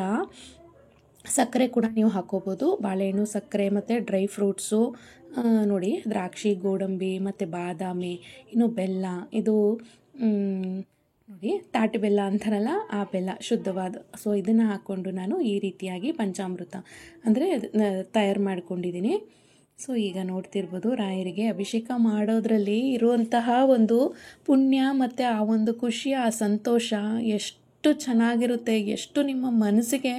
[SPEAKER 1] ಸಕ್ಕರೆ ಕೂಡ ನೀವು ಹಾಕೋಬೋದು. ಬಾಳೆಹಣ್ಣು, ಸಕ್ಕರೆ ಮತ್ತು ಡ್ರೈ ಫ್ರೂಟ್ಸು, ನೋಡಿ ದ್ರಾಕ್ಷಿ, ಗೋಡಂಬಿ ಮತ್ತು ಬಾದಾಮಿ, ಇನ್ನು ಬೆಲ್ಲ, ಇದು ನೋಡಿ ತಾಟಿ ಬೆಲ್ಲ ಅಂತಾರಲ್ಲ, ಆ ಬೆಲ್ಲ ಶುದ್ಧವಾದ. ಸೊ ಇದನ್ನು ಹಾಕ್ಕೊಂಡು ನಾನು ಈ ರೀತಿಯಾಗಿ ಪಂಚಾಮೃತ ಅಂದರೆ ತಯಾರು ಮಾಡ್ಕೊಂಡಿದ್ದೀನಿ. ಸೊ ಈಗ ನೋಡ್ತಿರ್ಬೋದು, ರಾಯರಿಗೆ ಅಭಿಷೇಕ ಮಾಡೋದ್ರಲ್ಲಿ ಇರುವಂತಹ ಒಂದು ಪುಣ್ಯ ಮತ್ತು ಆ ಒಂದು ಖುಷಿ, ಆ ಸಂತೋಷ ಎಷ್ಟು ಎಷ್ಟು ಚೆನ್ನಾಗಿರುತ್ತೆ, ಎಷ್ಟು ನಿಮ್ಮ ಮನಸ್ಸಿಗೆ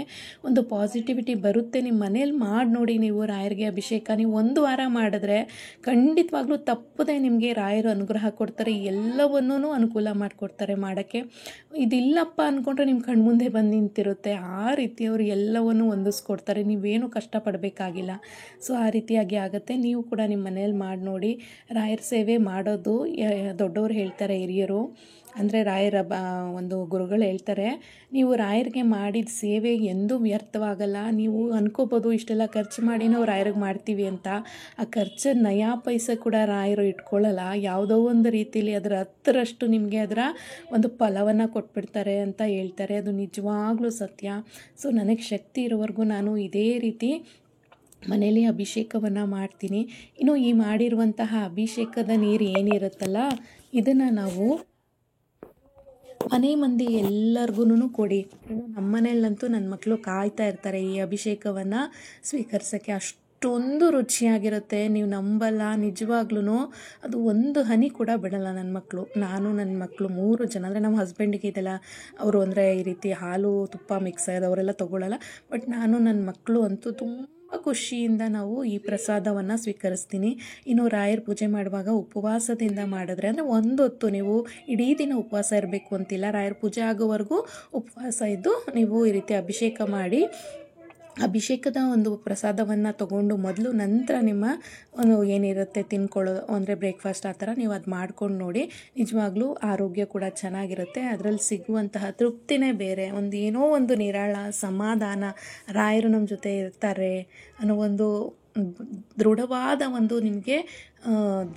[SPEAKER 1] ಒಂದು ಪಾಸಿಟಿವಿಟಿ ಬರುತ್ತೆ. ನಿಮ್ಮ ಮನೇಲಿ ಮಾಡಿ ನೋಡಿ ನೀವು ರಾಯರಿಗೆ ಅಭಿಷೇಕ. ನೀವು ಒಂದು ವಾರ ಮಾಡಿದ್ರೆ ಖಂಡಿತವಾಗ್ಲೂ ತಪ್ಪದೆ ನಿಮಗೆ ರಾಯರು ಅನುಗ್ರಹ ಕೊಡ್ತಾರೆ, ಎಲ್ಲವನ್ನೂ ಅನುಕೂಲ ಮಾಡಿಕೊಡ್ತಾರೆ ಮಾಡೋಕ್ಕೆ. ಇದಿಲ್ಲಪ್ಪ ಅಂದ್ಕೊಂಡ್ರೆ ನಿಮ್ಮ ಕಣ್ಮುಂದೆ ಬಂದು ನಿಂತಿರುತ್ತೆ. ಆ ರೀತಿ ಅವರು ಎಲ್ಲವನ್ನೂ ಹೊಂದಿಸ್ಕೊಡ್ತಾರೆ, ನೀವೇನು ಕಷ್ಟಪಡಬೇಕಾಗಿಲ್ಲ. ಸೊ ಆ ರೀತಿಯಾಗಿ ಆಗುತ್ತೆ. ನೀವು ಕೂಡ ನಿಮ್ಮ ಮನೇಲಿ ಮಾಡಿ ನೋಡಿ. ರಾಯರ ಸೇವೆ ಮಾಡೋದು ದೊಡ್ಡವರು ಹೇಳ್ತಾರೆ, ಹಿರಿಯರು ಅಂದರೆ ರಾಯರ ಒಂದು ಗುರುಗಳು ಹೇಳ್ತಾರೆ, ನೀವು ರಾಯರಿಗೆ ಮಾಡಿದ ಸೇವೆ ಎಂದೂ ವ್ಯರ್ಥವಾಗಲ್ಲ. ನೀವು ಅನ್ಕೋಬೋದು ಇಷ್ಟೆಲ್ಲ ಖರ್ಚು ಮಾಡಿ ನಾವು ರಾಯರಿಗೆ ಮಾಡ್ತೀವಿ ಅಂತ. ಆ ಖರ್ಚು ನಯಾ ಪೈಸೆ ಕೂಡ ರಾಯರು ಇಟ್ಕೊಳ್ಳಲ್ಲ. ಯಾವುದೋ ಒಂದು ರೀತಿಯಲ್ಲಿ ಅದರ 10ರಷ್ಟು ನಿಮಗೆ ಅದರ ಒಂದು ಫಲವನ್ನು ಕೊಟ್ಬಿಡ್ತಾರೆ ಅಂತ ಹೇಳ್ತಾರೆ. ಅದು ನಿಜವಾಗ್ಲೂ ಸತ್ಯ. ಸೊ ನನಗೆ ಶಕ್ತಿ ಇರೋವರೆಗೂ ನಾನು ಇದೇ ರೀತಿ ಮನೇಲಿ ಅಭಿಷೇಕವನ್ನು ಮಾಡ್ತೀನಿ. ಇನ್ನು ಈ ಮಾಡಿರುವಂತಹ ಅಭಿಷೇಕದ ನೀರು ಏನಿರುತ್ತಲ್ಲ, ಇದನ್ನು ನಾವು ಮನೆ ಮಂದಿ ಎಲ್ಲರಿಗೂ ಕೊಡಿ. ನಮ್ಮ ಮನೆಯಲ್ಲಂತೂ ನನ್ನ ಮಕ್ಕಳು ಕಾಯ್ತಾ ಇರ್ತಾರೆ ಈ ಅಭಿಷೇಕವನ್ನು ಸ್ವೀಕರಿಸೋಕ್ಕೆ. ಅಷ್ಟೊಂದು ರುಚಿಯಾಗಿರುತ್ತೆ, ನೀವು ನಂಬಲ್ಲ. ನಿಜವಾಗ್ಲೂ ಅದು ಒಂದು ಹನಿ ಕೂಡ ಬಿಡಲ್ಲ ನನ್ನ ಮಕ್ಕಳು. ನಾನು ನನ್ನ ಮಕ್ಕಳು 3 ಜನ, ಅಂದರೆ ನಮ್ಮ ಹಸ್ಬೆಂಡಿಗೆ ಇದೆಲ್ಲ ಅವರು ಅಂದರೆ ಈ ರೀತಿ ಹಾಲು ತುಪ್ಪ ಮಿಕ್ಸ್ ಆಗೋದು ಅವರೆಲ್ಲ ತೊಗೊಳ್ಳಲ್ಲ. ಬಟ್ ನಾನು ನನ್ನ ಮಕ್ಕಳು ಅಂತೂ ತುಂಬ ಖುಷಿಯಿಂದ ನಾವು ಈ ಪ್ರಸಾದವನ್ನು ಸ್ವೀಕರಿಸ್ತೀನಿ. ಇನ್ನು ರಾಯರ ಪೂಜೆ ಮಾಡುವಾಗ ಉಪವಾಸದಿಂದ ಮಾಡಿದ್ರೆ, ಅಂದರೆ ಒಂದು ಹೊತ್ತು ನೀವು ಇಡೀ ದಿನ ಉಪವಾಸ ಇರಬೇಕು ಅಂತಿಲ್ಲ. ರಾಯರ ಪೂಜೆ ಆಗೋವರೆಗೂ ಉಪವಾಸ ಇದ್ದು ನೀವು ಈ ರೀತಿ ಅಭಿಷೇಕ ಮಾಡಿ ಅಭಿಷೇಕದ ಒಂದು ಪ್ರಸಾದವನ್ನು ತಗೊಂಡು ಮೊದಲು ನಂತರ ನಿಮ್ಮ ಒಂದು ಏನಿರುತ್ತೆ ತಿನ್ಕೊಳ್ಳೋದು, ಅಂದರೆ ಬ್ರೇಕ್ಫಾಸ್ಟ್ ಆ ಥರ ನೀವು ಅದು ಮಾಡ್ಕೊಂಡು ನೋಡಿ. ನಿಜವಾಗ್ಲೂ ಆರೋಗ್ಯ ಕೂಡ ಚೆನ್ನಾಗಿರುತ್ತೆ. ಅದರಲ್ಲಿ ಸಿಗುವಂತಹ ತೃಪ್ತಿನೇ ಬೇರೆ. ಒಂದು ಏನೋ ಒಂದು ನಿರಾಳ ಸಮಾಧಾನ, ರಾಯರು ನಮ್ಮ ಜೊತೆ ಇರ್ತಾರೆ ಅನ್ನೋ ಒಂದು ದೃಢವಾದ ಒಂದು ನಿಮಗೆ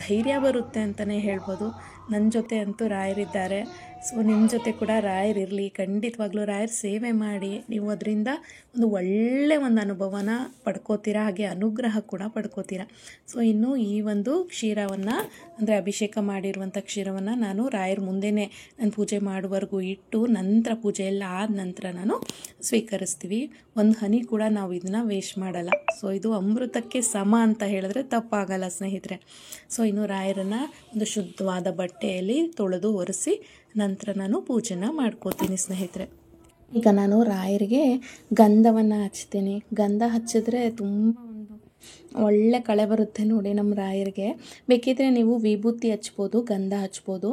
[SPEAKER 1] ಧೈರ್ಯ ಬರುತ್ತೆ ಅಂತಲೇ ಹೇಳ್ಬೋದು. ನನ್ನ ಜೊತೆ ಅಂತೂ ರಾಯರಿದ್ದಾರೆ. ಸೊ ನಿಮ್ಮ ಜೊತೆ ಕೂಡ ರಾಯರಿರಲಿ. ಖಂಡಿತವಾಗ್ಲೂ ರಾಯರ ಸೇವೆ ಮಾಡಿ, ನೀವು ಅದರಿಂದ ಒಂದು ಒಳ್ಳೆಯ ಒಂದು ಅನುಭವನ ಪಡ್ಕೋತೀರಾ, ಹಾಗೆ ಅನುಗ್ರಹ ಕೂಡ ಪಡ್ಕೋತೀರಾ. ಸೊ ಇನ್ನು ಈ ಒಂದು ಕ್ಷೀರವನ್ನು, ಅಂದರೆ ಅಭಿಷೇಕ ಮಾಡಿರುವಂಥ ಕ್ಷೀರವನ್ನು ನಾನು ರಾಯರ ಮುಂದೆನೇ ನಾನು ಪೂಜೆ ಮಾಡುವವರೆಗೂ ಇಟ್ಟು, ನಂತರ ಪೂಜೆ ಎಲ್ಲ ಆದ ನಂತರ ನಾನು ಸ್ವೀಕರಿಸ್ತೀವಿ. ಒಂದು ಹನಿ ಕೂಡ ನಾವು ಇದನ್ನು ವೇಸ್ಟ್ ಮಾಡಲ್ಲ. ಸೊ ಇದು ಅಮೃತಕ್ಕೆ ಸಮ ಅಂತ ಹೇಳಿದ್ರೆ ತಪ್ಪಾಗಲ್ಲ ಸ್ನೇಹಿತರೆ. ಸೊ ಇನ್ನು ರಾಯರನ್ನು ಒಂದು ಶುದ್ಧವಾದ ಬಟ್ಟೆಯಲ್ಲಿ ತೊಳೆದು ಒರೆಸಿ ನಂತರ ನಾನು ಪೂಜೆನ ಮಾಡ್ಕೋತೀನಿ ಸ್ನೇಹಿತರೆ. ಈಗ ನಾನು ರಾಯರಿಗೆ ಗಂಧವನ್ನು ಹಚ್ತೀನಿ. ಗಂಧ ಹಚ್ಚಿದ್ರೆ ತುಂಬ ಒಂದು ಒಳ್ಳೆ ಕಳೆ ಬರುತ್ತೆ ನೋಡಿ ನಮ್ಮ ರಾಯರಿಗೆ. ಬೇಕಿದ್ರೆ ನೀವು ವಿಭೂತಿ ಹಚ್ಬೋದು, ಗಂಧ ಹಚ್ಬೋದು,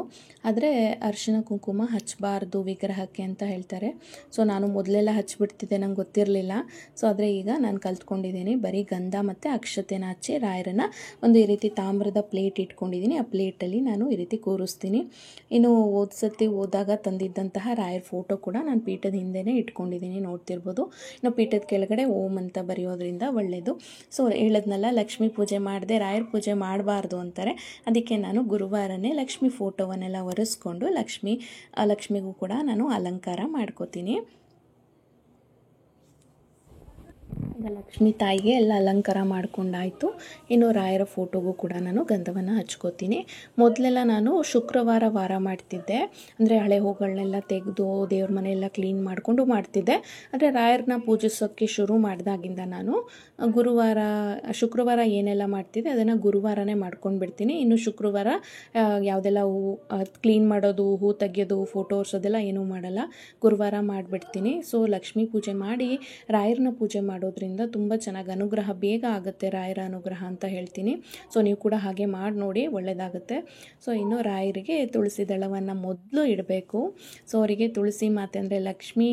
[SPEAKER 1] ಆದರೆ ಅರಿಶಿನ ಕುಂಕುಮ ಹಚ್ಚಬಾರ್ದು ವಿಗ್ರಹಕ್ಕೆ ಅಂತ ಹೇಳ್ತಾರೆ. ಸೊ ನಾನು ಮೊದಲೆಲ್ಲ ಹಚ್ಬಿಡ್ತಿದ್ದೆ, ನಂಗೆ ಗೊತ್ತಿರಲಿಲ್ಲ. ಸೊ ಆದರೆ ಈಗ ನಾನು ಕಲ್ತ್ಕೊಂಡಿದ್ದೀನಿ. ಬರೀ ಗಂಧ ಮತ್ತು ಅಕ್ಷತೆನ ಹಚ್ಚಿ ರಾಯರನ್ನು ಒಂದು ಈ ರೀತಿ ತಾಮ್ರದ ಪ್ಲೇಟ್ ಇಟ್ಕೊಂಡಿದ್ದೀನಿ. ಆ ಪ್ಲೇಟಲ್ಲಿ ನಾನು ಈ ರೀತಿ ಕೂರಿಸ್ತೀನಿ. ಇನ್ನು ಸತಿ ಹೋದಾಗ ತಂದಿದ್ದಂತಹ ರಾಯರ ಫೋಟೋ ಕೂಡ ನಾನು ಪೀಠದ ಹಿಂದೆನೇ ಇಟ್ಕೊಂಡಿದ್ದೀನಿ, ನೋಡ್ತಿರ್ಬೋದು. ಇನ್ನು ಪೀಠದ ಕೆಳಗಡೆ ಓಂ ಅಂತ ಬರೆಯೋದ್ರಿಂದ ಒಳ್ಳೆಯದು. ಸೊ ಹೇಳದ್ನಲ್ಲ, ಲಕ್ಷ್ಮೀ ಪೂಜೆ ಮಾಡದೆ ರಾಯರ ಪೂಜೆ ಮಾಡಬಾರ್ದು ಅಂತಾರೆ. ಅದಕ್ಕೆ ನಾನು ಗುರುವಾರನೇ ಲಕ್ಷ್ಮೀ ಫೋಟೋವನ್ನೆಲ್ಲ ಒರೆಸ್ಕೊಂಡು ಲಕ್ಷ್ಮಿಗೂ ಕೂಡ ನಾನು ಅಲಂಕಾರ ಮಾಡ್ಕೋತೀನಿ. ಈಗ ಲಕ್ಷ್ಮೀ ತಾಯಿಗೆ ಎಲ್ಲ ಅಲಂಕಾರ ಮಾಡ್ಕೊಂಡಾಯಿತು. ಇನ್ನು ರಾಯರ ಫೋಟೋಗೂ ಕೂಡ ನಾನು ಗಂಧವನ್ನು ಹಚ್ಕೋತೀನಿ. ಮೊದಲೆಲ್ಲ ನಾನು ಶುಕ್ರವಾರ ವಾರ ಮಾಡ್ತಿದ್ದೆ, ಅಂದರೆ ಹಳೆ ಹೂಗಳನ್ನೆಲ್ಲ ತೆಗೆದು ದೇವ್ರ ಮನೆಯೆಲ್ಲ ಕ್ಲೀನ್ ಮಾಡಿಕೊಂಡು ಮಾಡ್ತಿದ್ದೆ. ಆದರೆ ರಾಯರನ್ನ ಪೂಜಿಸೋಕ್ಕೆ ಶುರು ಮಾಡಿದಾಗಿಂದ ನಾನು ಶುಕ್ರವಾರ ಏನೆಲ್ಲ ಮಾಡ್ತಿದ್ದೆ ಅದನ್ನು ಗುರುವಾರನೇ ಮಾಡ್ಕೊಂಡು ಬಿಡ್ತೀನಿ. ಇನ್ನು ಶುಕ್ರವಾರ ಯಾವುದೆಲ್ಲ ಹೂ ಕ್ಲೀನ್ ಮಾಡೋದು, ಹೂ ತೆಗೆಯೋದು, ಫೋಟೋ ಒರೆಸೋದೆಲ್ಲ ಏನೂ ಮಾಡಲ್ಲ, ಗುರುವಾರ ಮಾಡಿಬಿಡ್ತೀನಿ. ಸೊ ಲಕ್ಷ್ಮೀ ಪೂಜೆ ಮಾಡಿ ರಾಯರನ್ನ ಪೂಜೆ ಮಾಡೋದ್ರಿಂದ ತುಂಬ ಚೆನ್ನಾಗಿ ಅನುಗ್ರಹ ಬೇಗ ಆಗುತ್ತೆ, ರಾಯರ ಅನುಗ್ರಹ ಅಂತ ಹೇಳ್ತೀನಿ. ಸೊ ನೀವು ಕೂಡ ಹಾಗೆ ಮಾಡಿ ನೋಡಿ, ಒಳ್ಳೆಯದಾಗುತ್ತೆ. ಸೊ ಇನ್ನು ರಾಯರಿಗೆ ತುಳಸಿ ದಳವನ್ನು ಮೊದಲು ಇಡಬೇಕು. ಸೊ ಅವರಿಗೆ ತುಳಸಿ ಮಾತೆ ಅಂದರೆ ಲಕ್ಷ್ಮೀ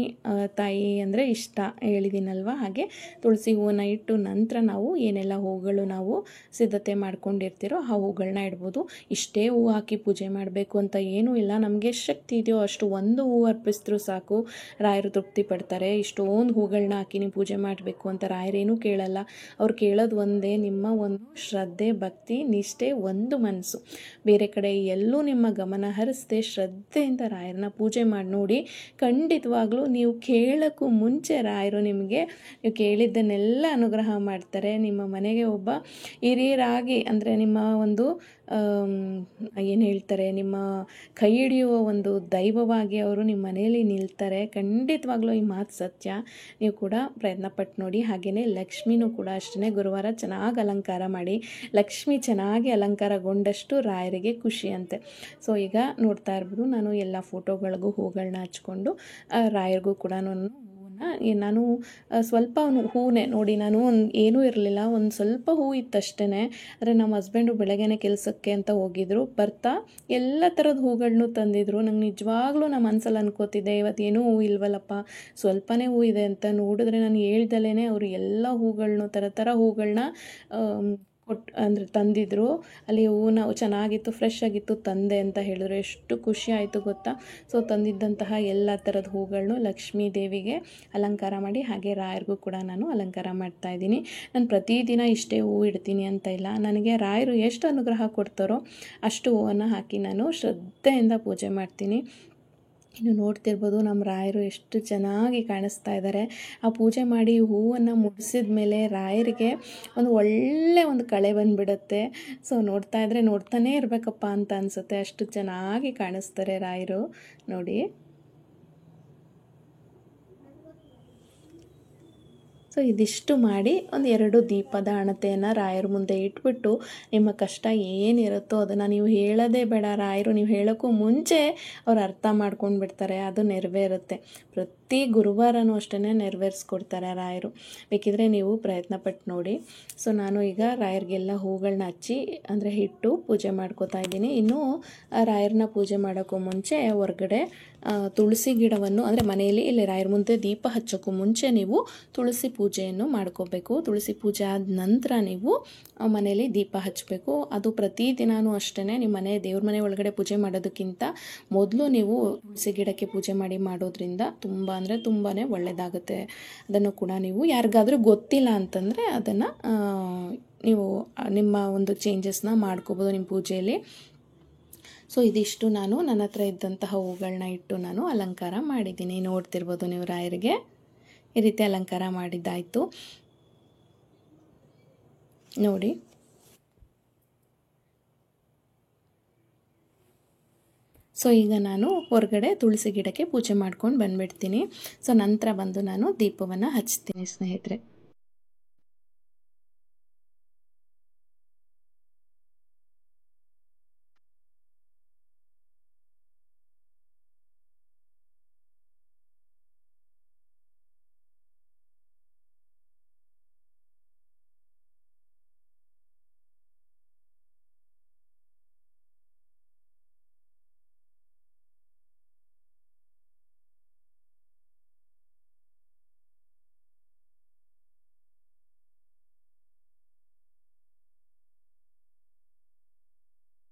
[SPEAKER 1] ತಾಯಿ ಅಂದರೆ ಇಷ್ಟ ಹೇಳಿದ್ದೀನಲ್ವ, ಹಾಗೆ ತುಳಸಿ ಹೂವನ್ನು ಇಟ್ಟು ನಂತರ ನಾವು ಏನೆಲ್ಲ ಹೂಗಳು ನಾವು ಸಿದ್ಧತೆ ಮಾಡ್ಕೊಂಡಿರ್ತೀರೋ ಆ ಹೂಗಳನ್ನ ಇಡ್ಬೋದು. ಇಷ್ಟೇ ಹೂ ಹಾಕಿ ಪೂಜೆ ಮಾಡಬೇಕು ಅಂತ ಏನೂ ಇಲ್ಲ. ನಮಗೆ ಎಷ್ಟು ಶಕ್ತಿ ಇದೆಯೋ ಅಷ್ಟು ಒಂದು ಹೂ ಅರ್ಪಿಸಿದ್ರೂ ಸಾಕು, ರಾಯರು ತೃಪ್ತಿ ಪಡ್ತಾರೆ. ಇಷ್ಟೊಂದು ಹೂಗಳನ್ನ ಹಾಕಿ ನೀವು ಪೂಜೆ ಮಾಡಬೇಕು ಅಂತ ರಾಯರೇನೂ ಕೇಳಲ್ಲ. ಅವ್ರು ಕೇಳೋದು ಒಂದೇ, ನಿಮ್ಮ ಒಂದು ಶ್ರದ್ಧೆ, ಭಕ್ತಿ, ನಿಷ್ಠೆ, ಒಂದು ಮನಸ್ಸು. ಬೇರೆ ಕಡೆ ಎಲ್ಲೂ ನಿಮ್ಮ ಗಮನ ಹರಿಸದೆ ಶ್ರದ್ಧೆಯಿಂದ ರಾಯರನ್ನ ಪೂಜೆ ಮಾಡಿ ನೋಡಿ. ಖಂಡಿತವಾಗ್ಲೂ ನೀವು ಕೇಳೋಕ್ಕೂ ಮುಂಚೆ ರಾಯರು ನಿಮಗೆ ನೀವು ಕೇಳಿದ್ದನ್ನೆಲ್ಲ ಅನುಗ್ರಹ ಮಾಡ್ತಾರೆ. ನಿಮ್ಮ ಮನೆಗೆ ಒಬ್ಬ ಹಿರಿಯರಾಗಿ, ಅಂದರೆ ನಿಮ್ಮ ಒಂದು ಏನು ಹೇಳ್ತಾರೆ, ನಿಮ್ಮ ಕೈ ಹಿಡಿಯುವ ಒಂದು ದೈವವಾಗಿ ಅವರು ನಿಮ್ಮ ಮನೆಯಲ್ಲಿ ನಿಲ್ತಾರೆ. ಖಂಡಿತವಾಗ್ಲೂ ಈ ಮಾತು ಸತ್ಯ. ನೀವು ಕೂಡ ಪ್ರಯತ್ನ ಪಟ್ಟು ನೋಡಿ. ಹಾಗೆಯೇ ಲಕ್ಷ್ಮಿನೂ ಕೂಡ ಅಷ್ಟೇ, ಗುರುವಾರ ಚೆನ್ನಾಗಿ ಅಲಂಕಾರ ಮಾಡಿ. ಲಕ್ಷ್ಮಿ ಚೆನ್ನಾಗಿ ಅಲಂಕಾರಗೊಂಡಷ್ಟು ರಾಯರಿಗೆ ಖುಷಿ ಅಂತೆ. ಸೊ ಈಗ ನೋಡ್ತಾ ಇರ್ಬೋದು, ನಾನು ಎಲ್ಲ ಫೋಟೋಗಳಿಗೂ ಹೂಗಳನ್ನ ಹಚ್ಕೊಂಡು ರಾಯರಿಗೂ ಕೂಡ ನಾನು ಸ್ವಲ್ಪ ಹೂನೇ ನೋಡಿ, ನಾನು ಏನೂ ಇರಲಿಲ್ಲ, ಒಂದು ಸ್ವಲ್ಪ ಹೂ ಇತ್ತಷ್ಟೇ. ಆದರೆ ನಮ್ಮ ಹಸ್ಬೆಂಡು ಬೆಳಗ್ಗೆನೇ ಕೆಲಸಕ್ಕೆ ಅಂತ ಹೋಗಿದ್ರು, ಬರ್ತಾ ಎಲ್ಲ ಥರದ ಹೂಗಳನ್ನೂ ತಂದಿದ್ರು. ನಂಗೆ ನಿಜವಾಗ್ಲೂ ನಮ್ಮ ಮನಸ್ಸಲ್ಲಿ ಅನ್ಕೋತಿದ್ದೆ, ಇವತ್ತೇನೂ ಹೂ ಇಲ್ವಲ್ಲಪ್ಪ, ಸ್ವಲ್ಪನೇ ಹೂ ಇದೆ ಅಂತ. ನೋಡಿದ್ರೆ ನಾನು ಹೇಳ್ದಲೇ ಅವರು ಎಲ್ಲ ಹೂಗಳನ್ನೂ ಥರ ಹೂಗಳನ್ನ ಅಂದರೆ ತಂದಿದ್ರು. ಅಲ್ಲಿ ಹೂವು ಚೆನ್ನಾಗಿತ್ತು, ಫ್ರೆಶ್ ಆಗಿತ್ತು, ತಂದೆ ಅಂತ ಹೇಳಿದ್ರು. ಎಷ್ಟು ಖುಷಿ ಆಯಿತು ಗೊತ್ತಾ. ಸೊ ತಂದಿದ್ದಂತಹ ಎಲ್ಲ ಥರದ ಹೂಗಳನ್ನು ಲಕ್ಷ್ಮೀ ದೇವಿಗೆ ಅಲಂಕಾರ ಮಾಡಿ, ಹಾಗೆ ರಾಯರಿಗೂ ಕೂಡ ನಾನು ಅಲಂಕಾರ ಮಾಡ್ತಾಯಿದ್ದೀನಿ. ನಾನು ಪ್ರತಿದಿನ ಇಷ್ಟೇ ಹೂವು ಇಡ್ತೀನಿ ಅಂತ ಇಲ್ಲ, ನನಗೆ ರಾಯರು ಎಷ್ಟು ಅನುಗ್ರಹ ಕೊಡ್ತಾರೋ ಅಷ್ಟು ಹೂವನ್ನು ಹಾಕಿ ನಾನು ಶ್ರದ್ಧೆಯಿಂದ ಪೂಜೆ ಮಾಡ್ತೀನಿ. ಇನ್ನು ನೋಡ್ತಿರ್ಬೋದು ನಮ್ಮ ರಾಯರು ಎಷ್ಟು ಚೆನ್ನಾಗಿ ಕಾಣಿಸ್ತಾ ಇದ್ದಾರೆ. ಆ ಪೂಜೆ ಮಾಡಿ ಹೂವನ್ನು ಮುಡಿಸಿದ ಮೇಲೆ ರಾಯರಿಗೆ ಒಳ್ಳೆ ಒಂದು ಕಳೆ ಬಂದುಬಿಡುತ್ತೆ. ಸೊ ನೋಡ್ತಾ ಇದ್ದರೆ ನೋಡ್ತಾನೇ ಇರಬೇಕಪ್ಪ ಅಂತ ಅನಿಸುತ್ತೆ, ಅಷ್ಟು ಚೆನ್ನಾಗಿ ಕಾಣಿಸ್ತಾರೆ ರಾಯರು ನೋಡಿ. ಸೊ ಇದಿಷ್ಟು ಮಾಡಿ 2 ದೀಪದ ಹಣತೆಯನ್ನು ರಾಯರ ಮುಂದೆ ಇಟ್ಬಿಟ್ಟು, ನಿಮ್ಮ ಕಷ್ಟ ಏನಿರುತ್ತೋ ಅದನ್ನು ನೀವು ಹೇಳೋದೇ ಬೇಡ, ರಾಯರು ನೀವು ಹೇಳೋಕ್ಕೂ ಮುಂಚೆ ಅವ್ರು ಅರ್ಥ ಮಾಡ್ಕೊಂಡು ಬಿಡ್ತಾರೆ, ಅದು ನೆರವೇರುತ್ತೆ. ಪ್ರತಿ ಗುರುವಾರನೂ ಅಷ್ಟೇ ನೆರವೇರಿಸ್ಕೊಡ್ತಾರೆ ರಾಯರು. ಬೇಕಿದ್ರೆ ನೀವು ಪ್ರಯತ್ನ ಪಟ್ಟು ನೋಡಿ. ಸೊ ನಾನು ಈಗ ರಾಯರಿಗೆಲ್ಲ ಹೂಗಳನ್ನ ಹಚ್ಚಿ ಅಂದರೆ ಇಟ್ಟು ಪೂಜೆ ಮಾಡ್ಕೋತಾ ಇದ್ದೀನಿ. ಇನ್ನೂ ರಾಯರನ್ನ ಪೂಜೆ ಮಾಡೋಕ್ಕೂ ಮುಂಚೆ ಹೊರಗಡೆ ತುಳಸಿ ಗಿಡವನ್ನು, ಅಂದರೆ ಮನೆಯಲ್ಲಿ ಇಲ್ಲಿ ರಾಯರ ಮುಂದೆ ದೀಪ ಹಚ್ಚೋಕ್ಕೂ ಮುಂಚೆ ನೀವು ತುಳಸಿ ಪೂಜೆಯನ್ನು ಮಾಡ್ಕೋಬೇಕು. ತುಳಸಿ ಪೂಜೆ ಆದ ನಂತರ ನೀವು ಮನೆಯಲ್ಲಿ ದೀಪ ಹಚ್ಚಬೇಕು. ಅದು ಪ್ರತಿದಿನವೂ ಅಷ್ಟೇ. ನಿಮ್ಮ ದೇವ್ರ ಮನೆ ಒಳಗಡೆ ಪೂಜೆ ಮಾಡೋದಕ್ಕಿಂತ ಮೊದಲು ನೀವು ತುಳಸಿ ಗಿಡಕ್ಕೆ ಪೂಜೆ ಮಾಡೋದ್ರಿಂದ ತುಂಬ ಅಂದರೆ ತುಂಬಾ ಒಳ್ಳೆಯದಾಗುತ್ತೆ. ಅದನ್ನು ಕೂಡ ನೀವು ಯಾರಿಗಾದರೂ ಗೊತ್ತಿಲ್ಲ ಅಂತಂದರೆ ಅದನ್ನು ನೀವು ನಿಮ್ಮ ಒಂದು ಚೇಂಜಸ್ನ ಮಾಡ್ಕೋಬೋದು ನಿಮ್ಮ ಪೂಜೆಯಲ್ಲಿ. ಸೊ ಇದಿಷ್ಟು ನಾನು ನನ್ನ ಹತ್ರ ಇದ್ದಂತಹ ಹೂಗಳನ್ನ ಇಟ್ಟು ನಾನು ಅಲಂಕಾರ ಮಾಡಿದ್ದೀನಿ. ನೋಡ್ತಿರ್ಬೋದು ನೀವು ರಾಯರಿಗೆ ಈ ರೀತಿ ಅಲಂಕಾರ ಮಾಡಿದ್ದಾಯಿತು ನೋಡಿ. ಸೊ ಈಗ ನಾನು ಹೊರಗಡೆ ತುಳಸಿ ಗಿಡಕ್ಕೆ ಪೂಜೆ ಮಾಡ್ಕೊಂಡು ಬಂದುಬಿಡ್ತೀನಿ. ಸೊ ನಂತರ ಬಂದು ನಾನು ದೀಪವನ್ನು ಹಚ್ತೀನಿ ಸ್ನೇಹಿತರೆ.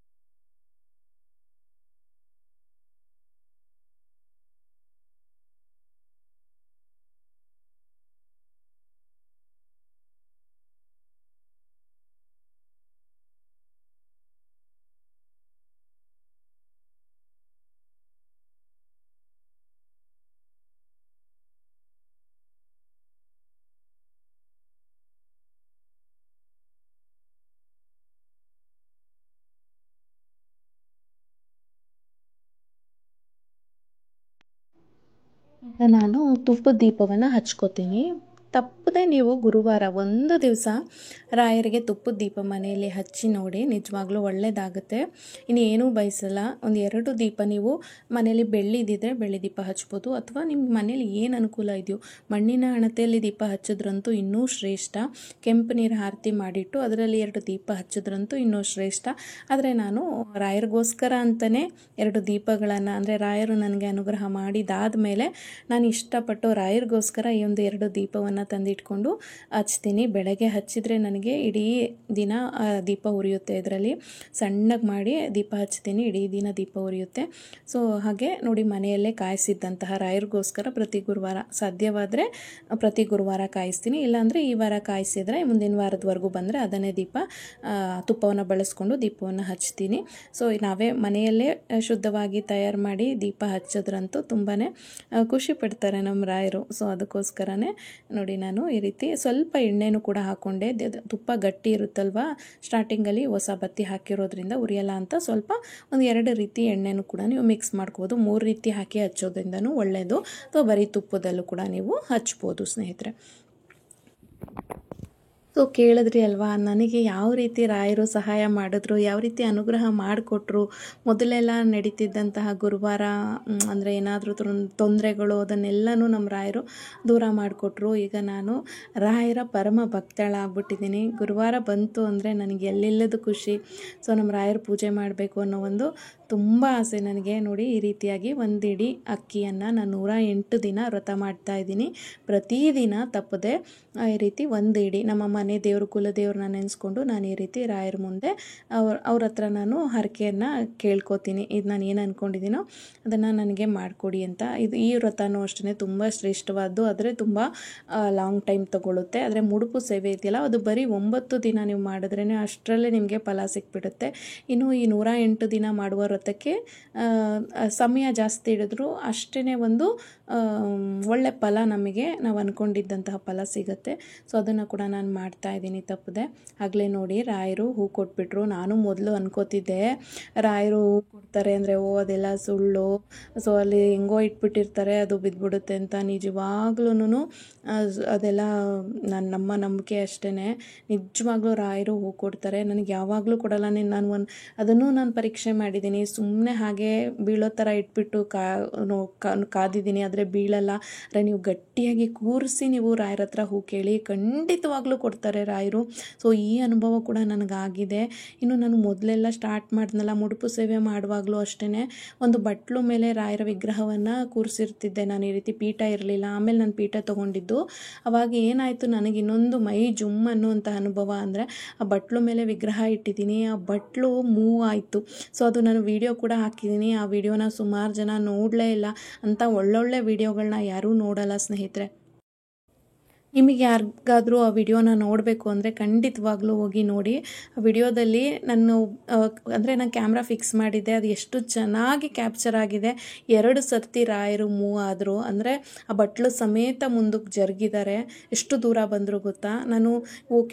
[SPEAKER 1] ನಾನು ತುಪ್ಪದ ದೀಪವನ್ನು ಹಚ್ಕೋತೀನಿ. ತಪ್ಪದೆ ನೀವು ಗುರುವಾರ ಒಂದು ದಿವಸ ರಾಯರಿಗೆ ತುಪ್ಪದ ದೀಪ ಮನೆಯಲ್ಲಿ ಹಚ್ಚಿ ನೋಡಿ, ನಿಜವಾಗ್ಲೂ ಒಳ್ಳೆಯದಾಗುತ್ತೆ. ಇನ್ನೇನೂ ಬಯಸಲ್ಲ. 2 ದೀಪ ನೀವು ಮನೇಲಿ ಬೆಳ್ಳಿದಿದ್ದರೆ ಬೆಳ್ಳಿ ದೀಪ ಹಚ್ಬೋದು, ಅಥವಾ ನಿಮ್ಮ ಮನೇಲಿ ಏನು ಅನುಕೂಲ ಇದೆಯೋ ಮಣ್ಣಿನ ಹಣತೆಯಲ್ಲಿ ದೀಪ ಹಚ್ಚಿದ್ರಂತೂ ಇನ್ನೂ ಶ್ರೇಷ್ಠ. ಕೆಂಪು ನೀರು ಆರತಿ ಮಾಡಿಟ್ಟು ಅದರಲ್ಲಿ 2 ದೀಪ ಹಚ್ಚಿದ್ರಂತೂ ಇನ್ನೂ ಶ್ರೇಷ್ಠ. ಆದರೆ ನಾನು ರಾಯರಿಗೋಸ್ಕರ ಅಂತಲೇ 2 ದೀಪಗಳನ್ನು, ಅಂದರೆ ರಾಯರು ನನಗೆ ಅನುಗ್ರಹ ಮಾಡಿದಾದ ಮೇಲೆ ನಾನು ಇಷ್ಟಪಟ್ಟು ರಾಯರಿಗೋಸ್ಕರ ಈ ಒಂದು 2 ದೀಪವನ್ನು ತಂದಿಟ್ಕೊಂಡು ಹಚ್ತೀನಿ. ಬೆಳಗ್ಗೆ ಹಚ್ಚಿದರೆ ನನಗೆ ಇಡೀ ದಿನ ದೀಪ ಉರಿಯುತ್ತೆ. ಇದರಲ್ಲಿ ಸಣ್ಣಗೆ ಮಾಡಿ ದೀಪ ಹಚ್ತೀನಿ, ಇಡೀ ದಿನ ದೀಪ ಉರಿಯುತ್ತೆ. ಸೊ ಹಾಗೆ ನೋಡಿ, ಮನೆಯಲ್ಲೇ ಕಾಯಿಸಿದ್ದಂತಹ ರಾಯರಿಗೋಸ್ಕರ ಪ್ರತಿ ಗುರುವಾರ ಸಾಧ್ಯವಾದರೆ ಪ್ರತಿ ಗುರುವಾರ ಕಾಯಿಸ್ತೀನಿ. ಇಲ್ಲಾಂದರೆ ಈ ವಾರ ಕಾಯಿಸಿದರೆ ಮುಂದಿನ ವಾರದವರೆಗೂ ಬಂದರೆ ಅದನ್ನೇ ದೀಪ ತುಪ್ಪವನ್ನು ಬಳಸ್ಕೊಂಡು ದೀಪವನ್ನು ಹಚ್ತೀನಿ. ಸೊ ನಾವೇ ಮನೆಯಲ್ಲೇ ಶುದ್ಧವಾಗಿ ತಯಾರು ಮಾಡಿ ದೀಪ ಹಚ್ಚೋದ್ರಂತೂ ತುಂಬಾ ಖುಷಿ ಪಡ್ತಾರೆ ನಮ್ಮ ರಾಯರು. ಸೊ ಅದಕ್ಕೋಸ್ಕರನೇ ನೋಡಿ ನೋಡಿ ನಾನು ಈ ರೀತಿ ಸ್ವಲ್ಪ ಎಣ್ಣೆನೂ ಕೂಡ ಹಾಕ್ಕೊಂಡೆ. ತುಪ್ಪ ಗಟ್ಟಿ ಇರುತ್ತಲ್ವ, ಸ್ಟಾರ್ಟಿಂಗಲ್ಲಿ ಹೊಸ ಬತ್ತಿ ಹಾಕಿರೋದ್ರಿಂದ ಉರಿಯಲ್ಲ ಅಂತ ಸ್ವಲ್ಪ ಒಂದು 2 ರೀತಿ ಎಣ್ಣೆನೂ ಕೂಡ ನೀವು ಮಿಕ್ಸ್ ಮಾಡ್ಕೋಬೋದು. 3 ರೀತಿ ಹಾಕಿ ಹಚ್ಚೋದ್ರಿಂದನೂ ಒಳ್ಳೆಯದು, ಅಥವಾ ಬರೀ ತುಪ್ಪದಲ್ಲೂ ಕೂಡ ನೀವು ಹಚ್ಬೋದು ಸ್ನೇಹಿತರೆ. ಸೊ ಕೇಳಿದ್ರಿ ಅಲ್ವಾ, ನನಗೆ ಯಾವ ರೀತಿ ರಾಯರು ಸಹಾಯ ಮಾಡಿದ್ರು, ಯಾವ ರೀತಿ ಅನುಗ್ರಹ ಮಾಡಿಕೊಟ್ರು. ಮೊದಲೆಲ್ಲ ನಡೀತಿದ್ದಂತಹ ಗುರುವಾರ ಅಂದರೆ ಏನಾದರೂ ತೊಂದರೆಗಳು ಅದನ್ನೆಲ್ಲನೂ ನಮ್ಮ ರಾಯರು ದೂರ ಮಾಡಿಕೊಟ್ರು. ಈಗ ನಾನು ರಾಯರ ಪರಮ ಭಕ್ತಳಾಗ್ಬಿಟ್ಟಿದ್ದೀನಿ. ಗುರುವಾರ ಬಂತು ಅಂದರೆ ನನಗೆ ಎಲ್ಲೆಲ್ಲದು ಖುಷಿ. ಸೊ ನಮ್ಮ ರಾಯರ ಪೂಜೆ ಮಾಡಬೇಕು ಅನ್ನೋ ಒಂದು ತುಂಬ ಆಸೆ ನನಗೆ. ನೋಡಿ ಈ ರೀತಿಯಾಗಿ ಒಂದು ಇಡೀ ಅಕ್ಕಿಯನ್ನು ನಾನು 108 ದಿನ ವ್ರತ ಮಾಡ್ತಾಯಿದ್ದೀನಿ. ಪ್ರತಿದಿನ ತಪ್ಪದೆ ಈ ರೀತಿ ಒಂದು ಇಡೀ ನಮ್ಮ ಮನೆ ದೇವರು ಕುಲದೇವ್ರನ್ನ ನೆನೆಸ್ಕೊಂಡು ನಾನು ಈ ರೀತಿ ರಾಯರ ಮುಂದೆ ಅವ್ರ ಹತ್ರ ನಾನು ಹರಕೆಯನ್ನು ಕೇಳ್ಕೊತೀನಿ. ಇದು ನಾನು ಏನು ಅಂದ್ಕೊಂಡಿದ್ದೀನೋ ಅದನ್ನು ನನಗೆ ಮಾಡಿಕೊಡಿ ಅಂತ. ಈ ವ್ರತನೂ ಅಷ್ಟೇ ತುಂಬ ಶ್ರೇಷ್ಠವಾದ್ದು, ಆದರೆ ತುಂಬ ಲಾಂಗ್ ಟೈಮ್ ತೊಗೊಳುತ್ತೆ. ಆದರೆ ಮುಡುಪು ಸೇವೆ ಇದೆಯಲ್ಲ, ಅದು ಬರೀ 9 ದಿನ ನೀವು ಮಾಡಿದ್ರೇ ಅಷ್ಟರಲ್ಲೇ ನಿಮಗೆ ಫಲ ಸಿಕ್ಬಿಡುತ್ತೆ. ಇನ್ನು ಈ 108 ದಿನ ಮಾಡುವ ವ್ರತಕ್ಕೆ ಸಮಯ ಜಾಸ್ತಿ ಹಿಡಿದ್ರು ಅಷ್ಟೇ ಒಂದು ಒಳ್ಳೆ ಫಲ ನಮಗೆ ನಾವು ಅಂದ್ಕೊಂಡಿದ್ದಂತಹ ಫಲ ಸಿಗುತ್ತೆ. ಸೊ ಅದನ್ನು ಕೂಡ ನಾನು ಮಾಡ್ತಾಯಿದ್ದೀನಿ ತಪ್ಪದೆ. ಆಗಲೇ ನೋಡಿ ರಾಯರು ಹೂ ಕೊಟ್ಬಿಟ್ರು. ನಾನು ಮೊದಲು ಅನ್ಕೋತಿದ್ದೆ ರಾಯರು ಹೂ ಕೊಡ್ತಾರೆ ಅಂದರೆ ಅದೆಲ್ಲ ಸುಳ್ಳು, ಸೊ ಅಲ್ಲಿ ಹೆಂಗೋ ಇಟ್ಬಿಟ್ಟಿರ್ತಾರೆ ಅದು ಬಿದ್ದುಬಿಡುತ್ತೆ ಅಂತ. ನಿಜವಾಗ್ಲೂ ಅದೆಲ್ಲ ನಮ್ಮ ನಂಬಿಕೆ ಅಷ್ಟೇ. ನಿಜವಾಗ್ಲೂ ರಾಯರು ಹೂ ಕೊಡ್ತಾರೆ. ನನಗೆ ಯಾವಾಗಲೂ ಕೊಡಲ್ಲ. ಅದನ್ನು ನಾನು ಪರೀಕ್ಷೆ ಮಾಡಿದ್ದೀನಿ. ಸುಮ್ಮನೆ ಹಾಗೆ ಬೀಳೋ ಥರ ಇಟ್ಬಿಟ್ಟು ಕಾದಿದ್ದೀನಿ, ಆದರೆ ಬೀಳಲ್ಲ. ಆದರೆ ನೀವು ಗಟ್ಟಿಯಾಗಿ ಕೂರಿಸಿ ನೀವು ರಾಯರ ಹತ್ರ ಹೂ ಕೇಳಿ, ಖಂಡಿತವಾಗ್ಲೂ ಕೊಡ್ತಾರೆ ರಾಯರು. ಸೊ ಈ ಅನುಭವ ಕೂಡ ನನಗಾಗಿದೆ. ಇನ್ನು ನಾನು ಮೊದಲೆಲ್ಲ ಸ್ಟಾರ್ಟ್ ಮಾಡಿದ್ನಲ್ಲ, ಮುಡುಪು ಸೇವೆ ಮಾಡುವಾಗಲೂ ಅಷ್ಟೇ ಒಂದು ಬಟ್ಲು ಮೇಲೆ ರಾಯರ ವಿಗ್ರಹವನ್ನು ಕೂರಿಸಿರ್ತಿದ್ದೆ ನಾನು. ಈ ರೀತಿ ಪೀಠ ಇರಲಿಲ್ಲ. ಆಮೇಲೆ ನಾನು ಪೀಠ ತೊಗೊಂಡಿದ್ದು. ಅವಾಗ ಏನಾಯಿತು, ನನಗೆ ಇನ್ನೊಂದು ಮೈ ಜುಮ್ ಅನ್ನುವಂಥ ಅನುಭವ ಅಂದರೆ ಆ ಬಟ್ಲು ಮೇಲೆ ವಿಗ್ರಹ ಇಟ್ಟಿದ್ದೀನಿ, ಆ ಬಟ್ಲು ಮೂವ್ ಆಯಿತು. ಸೊ ಅದು ನಾನು ವಿಡಿಯೋ ಕೂಡ ಹಾಕಿದ್ದೀನಿ. ಆ ವಿಡಿಯೋನ ಸುಮಾರು ಜನ ನೋಡಲೇ ಇಲ್ಲ. ಅಂತ ಒಳ್ಳೊಳ್ಳೆ ವಿಡಿಯೋಗಳನ್ನ ಯಾರೂ ನೋಡಲ್ಲ ಸ್ನೇಹಿತರೆ. ನಿಮಗೆ ಯಾರಿಗಾದರೂ ಆ ವಿಡಿಯೋನ ನೋಡಬೇಕು ಅಂದರೆ ಖಂಡಿತವಾಗ್ಲೂ ಹೋಗಿ ನೋಡಿ. ಆ ವಿಡಿಯೋದಲ್ಲಿ ನಾನು ಕ್ಯಾಮ್ರಾ ಫಿಕ್ಸ್ ಮಾಡಿದ್ದೆ, ಅದು ಎಷ್ಟು ಚೆನ್ನಾಗಿ ಕ್ಯಾಪ್ಚರ್ ಆಗಿದೆ. 2 ಸರ್ತಿ ರಾಯರು ಮೂವ್ ಆದರು, ಅಂದರೆ ಆ ಬಟ್ಲು ಸಮೇತ ಮುಂದಕ್ಕೆ ಜರುಗಿದ್ದಾರೆ. ಎಷ್ಟು ದೂರ ಬಂದರು ಗೊತ್ತಾ. ನಾನು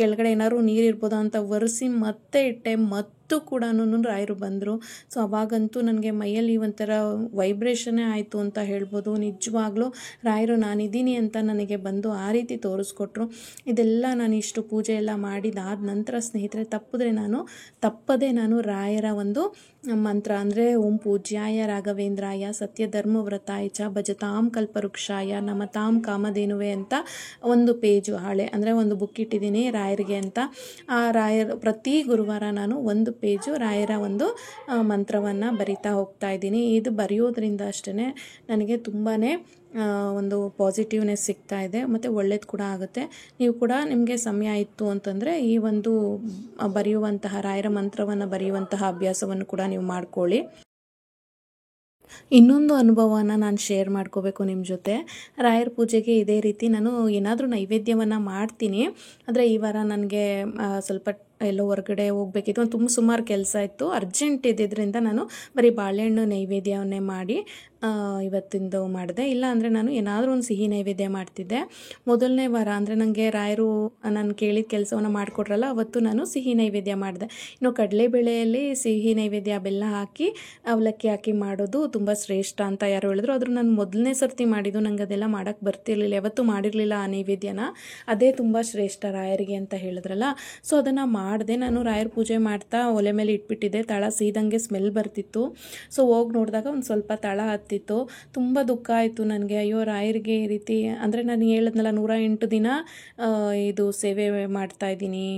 [SPEAKER 1] ಕೆಳಗಡೆ ಏನಾದ್ರು ನೀರಿರ್ಬೋದಾ ಅಂತ ಒರೆಸಿ ಮತ್ತೆ ಇಟ್ಟೆ, ಕೂಡ ರಾಯರು ಬಂದರು. ಸೊ ಅವಾಗಂತೂ ನನಗೆ ಮೈಯಲ್ಲಿ ಒಂಥರ ವೈಬ್ರೇಷನ್ನೇ ಆಯಿತು ಅಂತ ಹೇಳ್ಬೋದು. ನಿಜವಾಗ್ಲೂ ರಾಯರು ನಾನಿದ್ದೀನಿ ಅಂತ ನನಗೆ ಬಂದು ಆ ರೀತಿ ತೋರಿಸ್ಕೊಟ್ರು. ಇದೆಲ್ಲ ನಾನು ಇಷ್ಟು ಪೂಜೆ ಎಲ್ಲ ಮಾಡಿದಾದ ನಂತರ ಸ್ನೇಹಿತರೆ ತಪ್ಪದೆ ನಾನು ರಾಯರ ಒಂದು ಮಂತ್ರ ಅಂದರೆ ಓಂ ಪೂಜ್ಯಾಯ ರಾಘವೇಂದ್ರಾಯ ಸತ್ಯಧರ್ಮವ್ರತಾಯ ಚ ಭಜತಾಂ ಕಲ್ಪವೃಕ್ಷಾಯ ನಮತಾಂ ಕಾಮಧೇನುವೆ ಅಂತ ಒಂದು ಪೇಜು ಹಳೆ ಅಂದರೆ ಒಂದು ಬುಕ್ ಇಟ್ಟಿದ್ದೀನಿ ರಾಯರಿಗೆ ಅಂತ. ಆ ರಾಯರ ಪ್ರತಿ ಗುರುವಾರ ನಾನು ಒಂದು ಪೇಜು ರಾಯರ ಒಂದು ಮಂತ್ರವನ್ನು ಬರಿತಾ ಹೋಗ್ತಾ ಇದ್ದೀನಿ. ಇದು ಬರೆಯೋದ್ರಿಂದ ಅಷ್ಟೇ ನನಗೆ ತುಂಬಾ ಒಂದು ಪಾಸಿಟಿವ್ನೆಸ್ ಸಿಗ್ತಾ ಇದೆ, ಮತ್ತು ಒಳ್ಳೇದು ಕೂಡ ಆಗುತ್ತೆ. ನೀವು ಕೂಡ ನಿಮಗೆ ಸಮಯ ಇತ್ತು ಅಂತಂದರೆ ಈ ಒಂದು ಬರೆಯುವಂತಹ ರಾಯರ ಮಂತ್ರವನ್ನು ಬರೆಯುವಂತಹ ಅಭ್ಯಾಸವನ್ನು ಕೂಡ ನೀವು ಮಾಡ್ಕೊಳ್ಳಿ. ಇನ್ನೊಂದು ಅನುಭವನ ನಾನು ಶೇರ್ ಮಾಡ್ಕೋಬೇಕು ನಿಮ್ಮ ಜೊತೆ. ರಾಯರ ಪೂಜೆಗೆ ಇದೇ ರೀತಿ ನಾನು ಏನಾದರೂ ನೈವೇದ್ಯವನ್ನು ಮಾಡ್ತೀನಿ. ಆದರೆ ಈ ವಾರ ನನಗೆ ಸ್ವಲ್ಪ ಎಲ್ಲೋ ಹೊರಗಡೆ ಹೋಗಬೇಕಿತ್ತು, ಸುಮಾರು ಕೆಲಸ ಇತ್ತು, ಅರ್ಜೆಂಟ್ ಇದ್ದಿದ್ದರಿಂದ ನಾನು ಬರೀ ಬಾಳೆಹಣ್ಣು ನೈವೇದ್ಯವನ್ನೇ ಮಾಡಿ ಇವತ್ತಿಂದು ಮಾಡಿದೆ. ಇಲ್ಲ ಅಂದರೆ ನಾನು ಏನಾದರೂ ಒಂದು ಸಿಹಿ ನೈವೇದ್ಯ ಮಾಡ್ತಿದ್ದೆ. ಮೊದಲನೇ ವಾರ ಅಂದರೆ ನನಗೆ ರಾಯರು ನಾನು ಕೇಳಿದ ಕೆಲಸವನ್ನು ಮಾಡಿಕೊಟ್ರಲ್ಲ, ಅವತ್ತು ನಾನು ಸಿಹಿ ನೈವೇದ್ಯ ಮಾಡಿದೆ. ಇನ್ನು ಕಡಲೆಬೇಳೆಯಲ್ಲಿ ಸಿಹಿ ನೈವೇದ್ಯ ಬೆಲ್ಲ ಹಾಕಿ ಅವಲಕ್ಕಿ ಹಾಕಿ ಮಾಡೋದು ತುಂಬ ಶ್ರೇಷ್ಠ ಅಂತ ಯಾರು ಹೇಳಿದ್ರು. ಆದರೂ ನಾನು ಮೊದಲನೇ ಸರ್ತಿ ಮಾಡಿದ್ದು, ನನಗೆ ಅದೆಲ್ಲ ಮಾಡೋಕ್ಕೆ ಬರ್ತಿರ್ಲಿಲ್ಲ, ಯಾವತ್ತೂ ಮಾಡಿರಲಿಲ್ಲ ಆ ನೈವೇದ್ಯನ. ಅದೇ ತುಂಬ ಶ್ರೇಷ್ಠ ರಾಯರಿಗೆ ಅಂತ ಹೇಳಿದ್ರಲ್ಲ, ಸೊ ಅದನ್ನು ಮಾಡಿದೆ. ನಾನು ರಾಯರ ಪೂಜೆ ಮಾಡ್ತಾ ಒಲೆ ಮೇಲೆ ಇಟ್ಬಿಟ್ಟಿದ್ದೆ. ತಳ ಸೀದಂಗೆ ಸ್ಮೆಲ್ ಬರ್ತಿತ್ತು. ಸೊ ಹೋಗಿ ನೋಡಿದಾಗ ಒಂದು ಸ್ವಲ್ಪ ತಳ ಹತ್ತಿತ್ತು. ತುಂಬ ದುಃಖ ಆಯಿತು ನನಗೆ. ಅಯ್ಯೋ ರಾಯರಿಗೆ ಈ ರೀತಿ ಅಂದರೆ ನಾನು ಹೇಳಿದ್ನಲ್ಲ 108 ದಿನ ಇದು ಸೇವೆ ಮಾಡ್ತಾಯಿದ್ದೀನಿ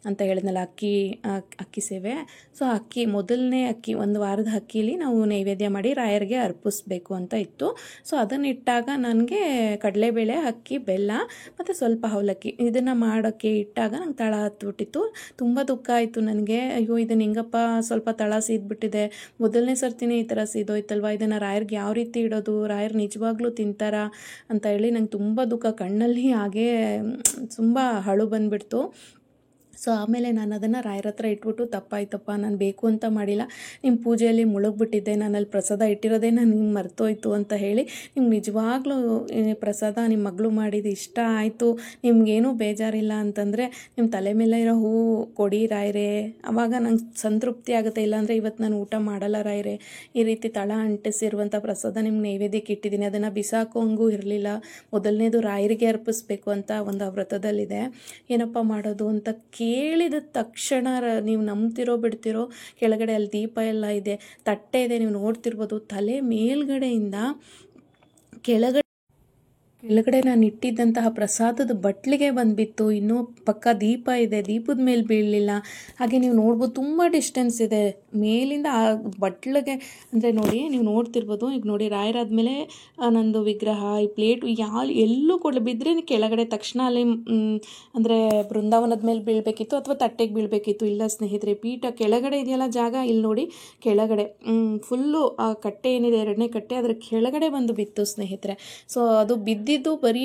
[SPEAKER 1] ಅಂತ ಹೇಳಿದ್ನಲ್ಲ, ಅಕ್ಕಿ ಸೇವೆ. ಸೊ ಮೊದಲನೇ ಅಕ್ಕಿ ಒಂದು ವಾರದ ಅಕ್ಕಿಲಿ ನಾವು ನೈವೇದ್ಯ ಮಾಡಿ ರಾಯರಿಗೆ ಅರ್ಪಿಸ್ಬೇಕು ಅಂತ ಇತ್ತು. ಸೊ ಅದನ್ನು ಇಟ್ಟಾಗ ನನಗೆ ಕಡಲೆಬೇಳೆ, ಅಕ್ಕಿ, ಬೆಲ್ಲ ಮತ್ತು ಸ್ವಲ್ಪ ಅವಲಕ್ಕಿ ಇದನ್ನು ಮಾಡೋಕ್ಕೆ ಇಟ್ಟಾಗ ನಂಗೆ ತಳ ಹತ್ಬಿಟ್ಟಿತ್ತು. ತುಂಬ ದುಃಖ ಆಯಿತು ನನಗೆ. ಅಯ್ಯೋ ಇದನ್ನು ಹೆಂಗಪ್ಪ ಸ್ವಲ್ಪ ತಳ ಸೀದ್ಬಿಟ್ಟಿದೆ, ಮೊದಲನೇ ಸರ್ತಿನೇ ಈ ಥರ ಸೀದೋಯ್ತಲ್ವ, ಇದನ್ನು ರಾಯರಿಗೆ ಯಾವ ರೀತಿ ಇಡೋದು, ರಾಯರು ನಿಜವಾಗ್ಲೂ ತಿಂತಾರಾ ಅಂತ ಹೇಳಿ ನಂಗೆ ತುಂಬ ದುಃಖ. ಕಣ್ಣಲ್ಲಿ ಹಾಗೇ ತುಂಬ ಅಳು ಬಂದುಬಿಡ್ತು. ಸೊ ಆಮೇಲೆ ನಾನು ಅದನ್ನು ರಾಯರ ಹತ್ರ ಇಟ್ಬಿಟ್ಟು ತಪ್ಪಾಯ್ತಪ್ಪ, ನಾನು ಬೇಕು ಅಂತ ಮಾಡಿಲ್ಲ, ನಿಮ್ಮ ಪೂಜೆಯಲ್ಲಿ ಮುಳುಗ್ಬಿಟ್ಟಿದ್ದೆ, ನಾನಲ್ಲಿ ಪ್ರಸಾದ ಇಟ್ಟಿರೋದೇ ನನಗೆ ಮರ್ತೋಯ್ತು ಅಂತ ಹೇಳಿ, ನಿಮ್ಗೆ ನಿಜವಾಗ್ಲೂ ಪ್ರಸಾದ ನಿಮ್ಮ ಮಗಳು ಮಾಡಿದ್ದು ಇಷ್ಟ ಆಯಿತು, ನಿಮ್ಗೇನೂ ಬೇಜಾರಿಲ್ಲ ಅಂತಂದರೆ ನಿಮ್ಮ ತಲೆ ಮೇಲೆ ಇರೋ ಹೂವು ಕೊಡಿ ರಾಯರೇ, ಆವಾಗ ನಂಗೆ ಸಂತೃಪ್ತಿ ಆಗುತ್ತೆ. ಇಲ್ಲಾಂದರೆ ಇವತ್ತು ನಾನು ಊಟ ಮಾಡಲ್ಲ ರಾಯರೇ, ಈ ರೀತಿ ತಳ ಅಂಟಿಸಿರುವಂಥ ಪ್ರಸಾದ ನಿಮ್ಗೆ ನೈವೇದ್ಯಕ್ಕೆ ಇಟ್ಟಿದ್ದೀನಿ, ಅದನ್ನು ಬಿಸಾಕೋಂಗೂ ಇರಲಿಲ್ಲ, ಮೊದಲನೇದು ರಾಯರಿಗೆ ಅರ್ಪಿಸ್ಬೇಕು ಅಂತ ಒಂದು ವ್ರತದಲ್ಲಿದೆ, ಏನಪ್ಪ ಮಾಡೋದು ಅಂತ ಕೇಳಿದ ತಕ್ಷಣ ನೀವು ನಂಬ್ತಿರೋ ಬಿಡ್ತಿರೋ, ಕೆಳಗಡೆ ಅಲ್ಲಿ ದೀಪ ಎಲ್ಲ ಇದೆ, ತಟ್ಟೆ ಇದೆ, ನೀವು ನೋಡ್ತಿರ್ಬೋದು, ತಲೆ ಮೇಲ್ಗಡೆಯಿಂದ ಕೆಳಗಡೆ ನಾನು ಇಟ್ಟಿದ್ದಂತಹ ಪ್ರಸಾದದ ಬಟ್ಲಿಗೆ ಬಂದುಬಿತ್ತು. ಇನ್ನೂ ಪಕ್ಕ ದೀಪ ಇದೆ, ದೀಪದ ಮೇಲೆ ಬೀಳಲಿಲ್ಲ. ಹಾಗೆ ನೀವು ನೋಡ್ಬೋದು ತುಂಬ ಡಿಸ್ಟೆನ್ಸ್ ಇದೆ ಮೇಲಿಂದ ಆ ಬಟ್ಲಿಗೆ. ಅಂದರೆ ನೋಡಿ, ನೀವು ನೋಡ್ತಿರ್ಬೋದು, ಈಗ ನೋಡಿ ರಾಯರಾದ್ಮೇಲೆ ನಂದು ವಿಗ್ರಹ, ಈ ಪ್ಲೇಟು ಎಲ್ಲೂ ಕೊಡಲಿ, ಬಿದ್ದರೆ ಕೆಳಗಡೆ ತಕ್ಷಣ ಅಲ್ಲಿ ಅಂದರೆ ಬೃಂದಾವನದ ಮೇಲೆ ಬೀಳಬೇಕಿತ್ತು ಅಥವಾ ತಟ್ಟೆಗೆ ಬೀಳಬೇಕಿತ್ತು. ಇಲ್ಲ ಸ್ನೇಹಿತರೆ, ಪೀಠ ಕೆಳಗಡೆ ಇದೆಯಲ್ಲ ಜಾಗ, ಇಲ್ಲಿ ನೋಡಿ ಕೆಳಗಡೆ ಫುಲ್ಲು ಆ ಕಟ್ಟೆ ಏನಿದೆ, ಎರಡನೇ ಕಟ್ಟೆ, ಅದರ ಕೆಳಗಡೆ ಬಂದು ಬಿತ್ತು ಸ್ನೇಹಿತರೆ. ಸೊ ಅದು ಬಿದ್ದಿದ್ದು ಬರೀ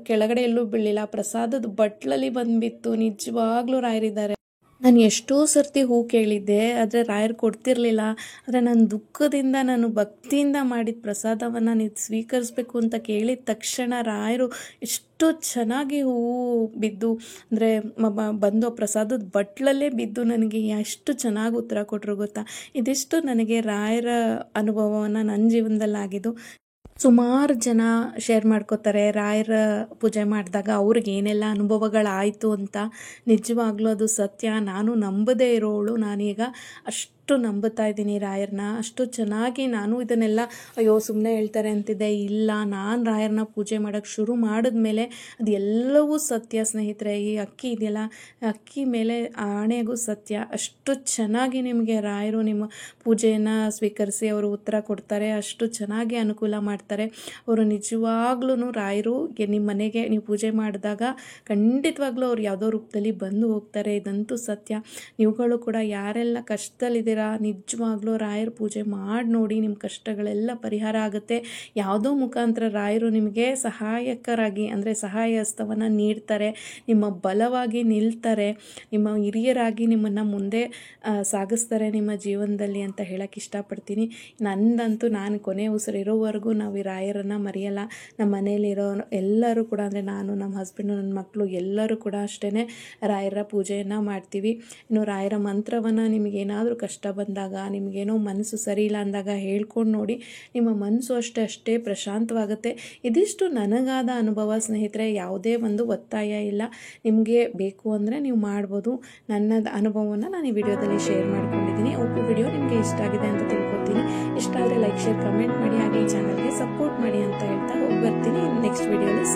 [SPEAKER 1] ಕೆಳಗಡೆ ಎಲ್ಲೂ ಬೀಳಲಿಲ್ಲ, ಪ್ರಸಾದದ ಬಟ್ಲಲ್ಲಿ ಬಂದುಬಿತ್ತು. ನಿಜವಾಗ್ಲೂ ರಾಯರಿದ್ದಾರೆ. ನಾನು ಎಷ್ಟೋ ಸರ್ತಿ ಹೂ ಕೇಳಿದ್ದೆ, ಆದರೆ ರಾಯರು ಕೊಡ್ತಿರ್ಲಿಲ್ಲ. ಆದರೆ ನನ್ನ ದುಃಖದಿಂದ, ನಾನು ಭಕ್ತಿಯಿಂದ ಮಾಡಿದ ಪ್ರಸಾದವನ್ನು ನೀವು ಸ್ವೀಕರಿಸ್ಬೇಕು ಅಂತ ಕೇಳಿದ ತಕ್ಷಣ ರಾಯರು ಎಷ್ಟು ಚೆನ್ನಾಗಿ ಹೂವು ಬಿದ್ದು, ಅಂದರೆ ಬಂದು ಪ್ರಸಾದದ ಬಟ್ಲಲ್ಲೇ ಬಿದ್ದು ನನಗೆ ಎಷ್ಟು ಚೆನ್ನಾಗಿ ಉತ್ತರ ಕೊಟ್ಟರು ಗೊತ್ತಾ. ಇದಿಷ್ಟು ನನಗೆ ರಾಯರ ಅನುಭವವನ್ನು ನನ್ನ ಜೀವನದಲ್ಲಿ ಆಗಿದ್ದು. ಸುಮಾರು ಜನ ಶೇರ್ ಮಾಡ್ಕೋತಾರೆ ರಾಯರ ಪೂಜೆ ಮಾಡಿದಾಗ ಅವ್ರಿಗೆ ಏನೆಲ್ಲ ಅನುಭವಗಳಾಯಿತು ಅಂತ. ನಿಜವಾಗ್ಲೂ ಅದು ಸತ್ಯ. ನಾನು ನಂಬದೇ ಇರೋಳು, ನಾನೀಗ ಅಷ್ಟು ನಂಬುತ್ತಾ ಇದ್ದೀನಿ ರಾಯರನ್ನ. ಅಷ್ಟು ಚೆನ್ನಾಗಿ ನಾನು ಇದನ್ನೆಲ್ಲ ಅಯ್ಯೋ ಸುಮ್ಮನೆ ಹೇಳ್ತಾರೆ ಅಂತಿದ್ದೆ. ಇಲ್ಲ, ನಾನು ರಾಯರನ್ನ ಪೂಜೆ ಮಾಡೋಕ್ಕೆ ಶುರು ಮಾಡಿದ್ಮೇಲೆ ಅದು ಎಲ್ಲವೂ ಸತ್ಯ ಸ್ನೇಹಿತರೆ. ಈ ಅಕ್ಕಿ ಇದೆಯಲ್ಲ, ಅಕ್ಕಿ ಮೇಲೆ ಆಣೆಗೂ ಸತ್ಯ. ಅಷ್ಟು ಚೆನ್ನಾಗಿ ನಿಮಗೆ ರಾಯರು ನಿಮ್ಮ ಪೂಜೆಯನ್ನು ಸ್ವೀಕರಿಸಿ ಅವರು ಉತ್ತರ ಕೊಡ್ತಾರೆ, ಅಷ್ಟು ಚೆನ್ನಾಗಿ ಅನುಕೂಲ ಮಾಡ್ತಾರೆ ಅವರು. ನಿಜವಾಗ್ಲೂ ರಾಯರು ನಿಮ್ಮ ಮನೆಗೆ ನೀವು ಪೂಜೆ ಮಾಡಿದಾಗ ಖಂಡಿತವಾಗ್ಲೂ ಅವ್ರು ಯಾವುದೋ ರೂಪದಲ್ಲಿ ಬಂದು ಹೋಗ್ತಾರೆ, ಇದಂತೂ ಸತ್ಯ. ನೀವುಗಳು ಕೂಡ ಯಾರೆಲ್ಲ ಕಷ್ಟದಲ್ಲಿದ್ದೀರಾ, ನಿಜವಾಗ್ಲೂ ರಾಯರ ಪೂಜೆ ಮಾಡಿ ನೋಡಿ, ನಿಮ್ಮ ಕಷ್ಟಗಳೆಲ್ಲ ಪರಿಹಾರ ಆಗುತ್ತೆ. ಯಾವುದೋ ಮುಖಾಂತರ ರಾಯರು ನಿಮಗೆ ಸಹಾಯಕರಾಗಿ, ಅಂದರೆ ಸಹಾಯ ಹಸ್ತವನ್ನು ನೀಡ್ತಾರೆ, ನಿಮ್ಮ ಬಲವಾಗಿ ನಿಲ್ತಾರೆ, ನಿಮ್ಮ ಹಿರಿಯರಾಗಿ ನಿಮ್ಮನ್ನು ಮುಂದೆ ಸಾಗಿಸ್ತಾರೆ ನಿಮ್ಮ ಜೀವನದಲ್ಲಿ ಅಂತ ಹೇಳಕ್ಕೆ ಇಷ್ಟಪಡ್ತೀನಿ. ನಂದಂತೂ ನಾನು ಕೊನೆ ಉಸಿರಿರೋವರೆಗೂ ನಾವು ಈ ರಾಯರನ್ನು ಮರೆಯಲ್ಲ. ನಮ್ಮ ಮನೇಲಿರೋ ಎಲ್ಲರೂ ಕೂಡ, ಅಂದರೆ ನಾನು, ನಮ್ಮ ಹಸ್ಬೆಂಡು, ನನ್ನ ಮಕ್ಕಳು ಎಲ್ಲರೂ ಕೂಡ ಅಷ್ಟೇ ರಾಯರ ಪೂಜೆಯನ್ನು ಮಾಡ್ತೀವಿ. ಇನ್ನು ರಾಯರ ಮಂತ್ರವನ್ನು ನಿಮಗೇನಾದರೂ ಕಷ್ಟ ಬಂದಾಗ, ನಿಮಗೇನೋ ಮನಸ್ಸು ಸರಿ ಇಲ್ಲ ಅಂದಾಗ ಹೇಳ್ಕೊಂಡು ನೋಡಿ, ನಿಮ್ಮ ಮನಸ್ಸು ಅಷ್ಟೇ ಪ್ರಶಾಂತವಾಗುತ್ತೆ. ಇದಿಷ್ಟು ನನಗಾದ ಅನುಭವ ಸ್ನೇಹಿತರೆ. ಯಾವುದೇ ಒಂದು ಒತ್ತಾಯ ಇಲ್ಲ, ನಿಮಗೆ ಬೇಕು ಅಂದರೆ ನೀವು ಮಾಡ್ಬೋದು. ನನ್ನ ಅನುಭವವನ್ನು ನಾನು ಈ ವಿಡಿಯೋದಲ್ಲಿ ಶೇರ್ ಮಾಡ್ಕೊಂಡಿದ್ದೀನಿ. ವಿಡಿಯೋ ನಿಮಗೆ ಇಷ್ಟ ಆಗಿದೆ ಅಂತ ತಿಳ್ಕೊತೀನಿ. ಇಷ್ಟ ಆದರೆ ಲೈಕ್, ಶೇರ್, ಕಮೆಂಟ್ ಮಾಡಿ, ಹಾಗೆ ಈ ಚಾನಲ್ಗೆ ಸಪೋರ್ಟ್ ಮಾಡಿ ಅಂತ ಹೇಳ್ತಾ ಹೋಗಿ ಬರ್ತೀನಿ. ನೆಕ್ಸ್ಟ್ ವಿಡಿಯೋಲಿ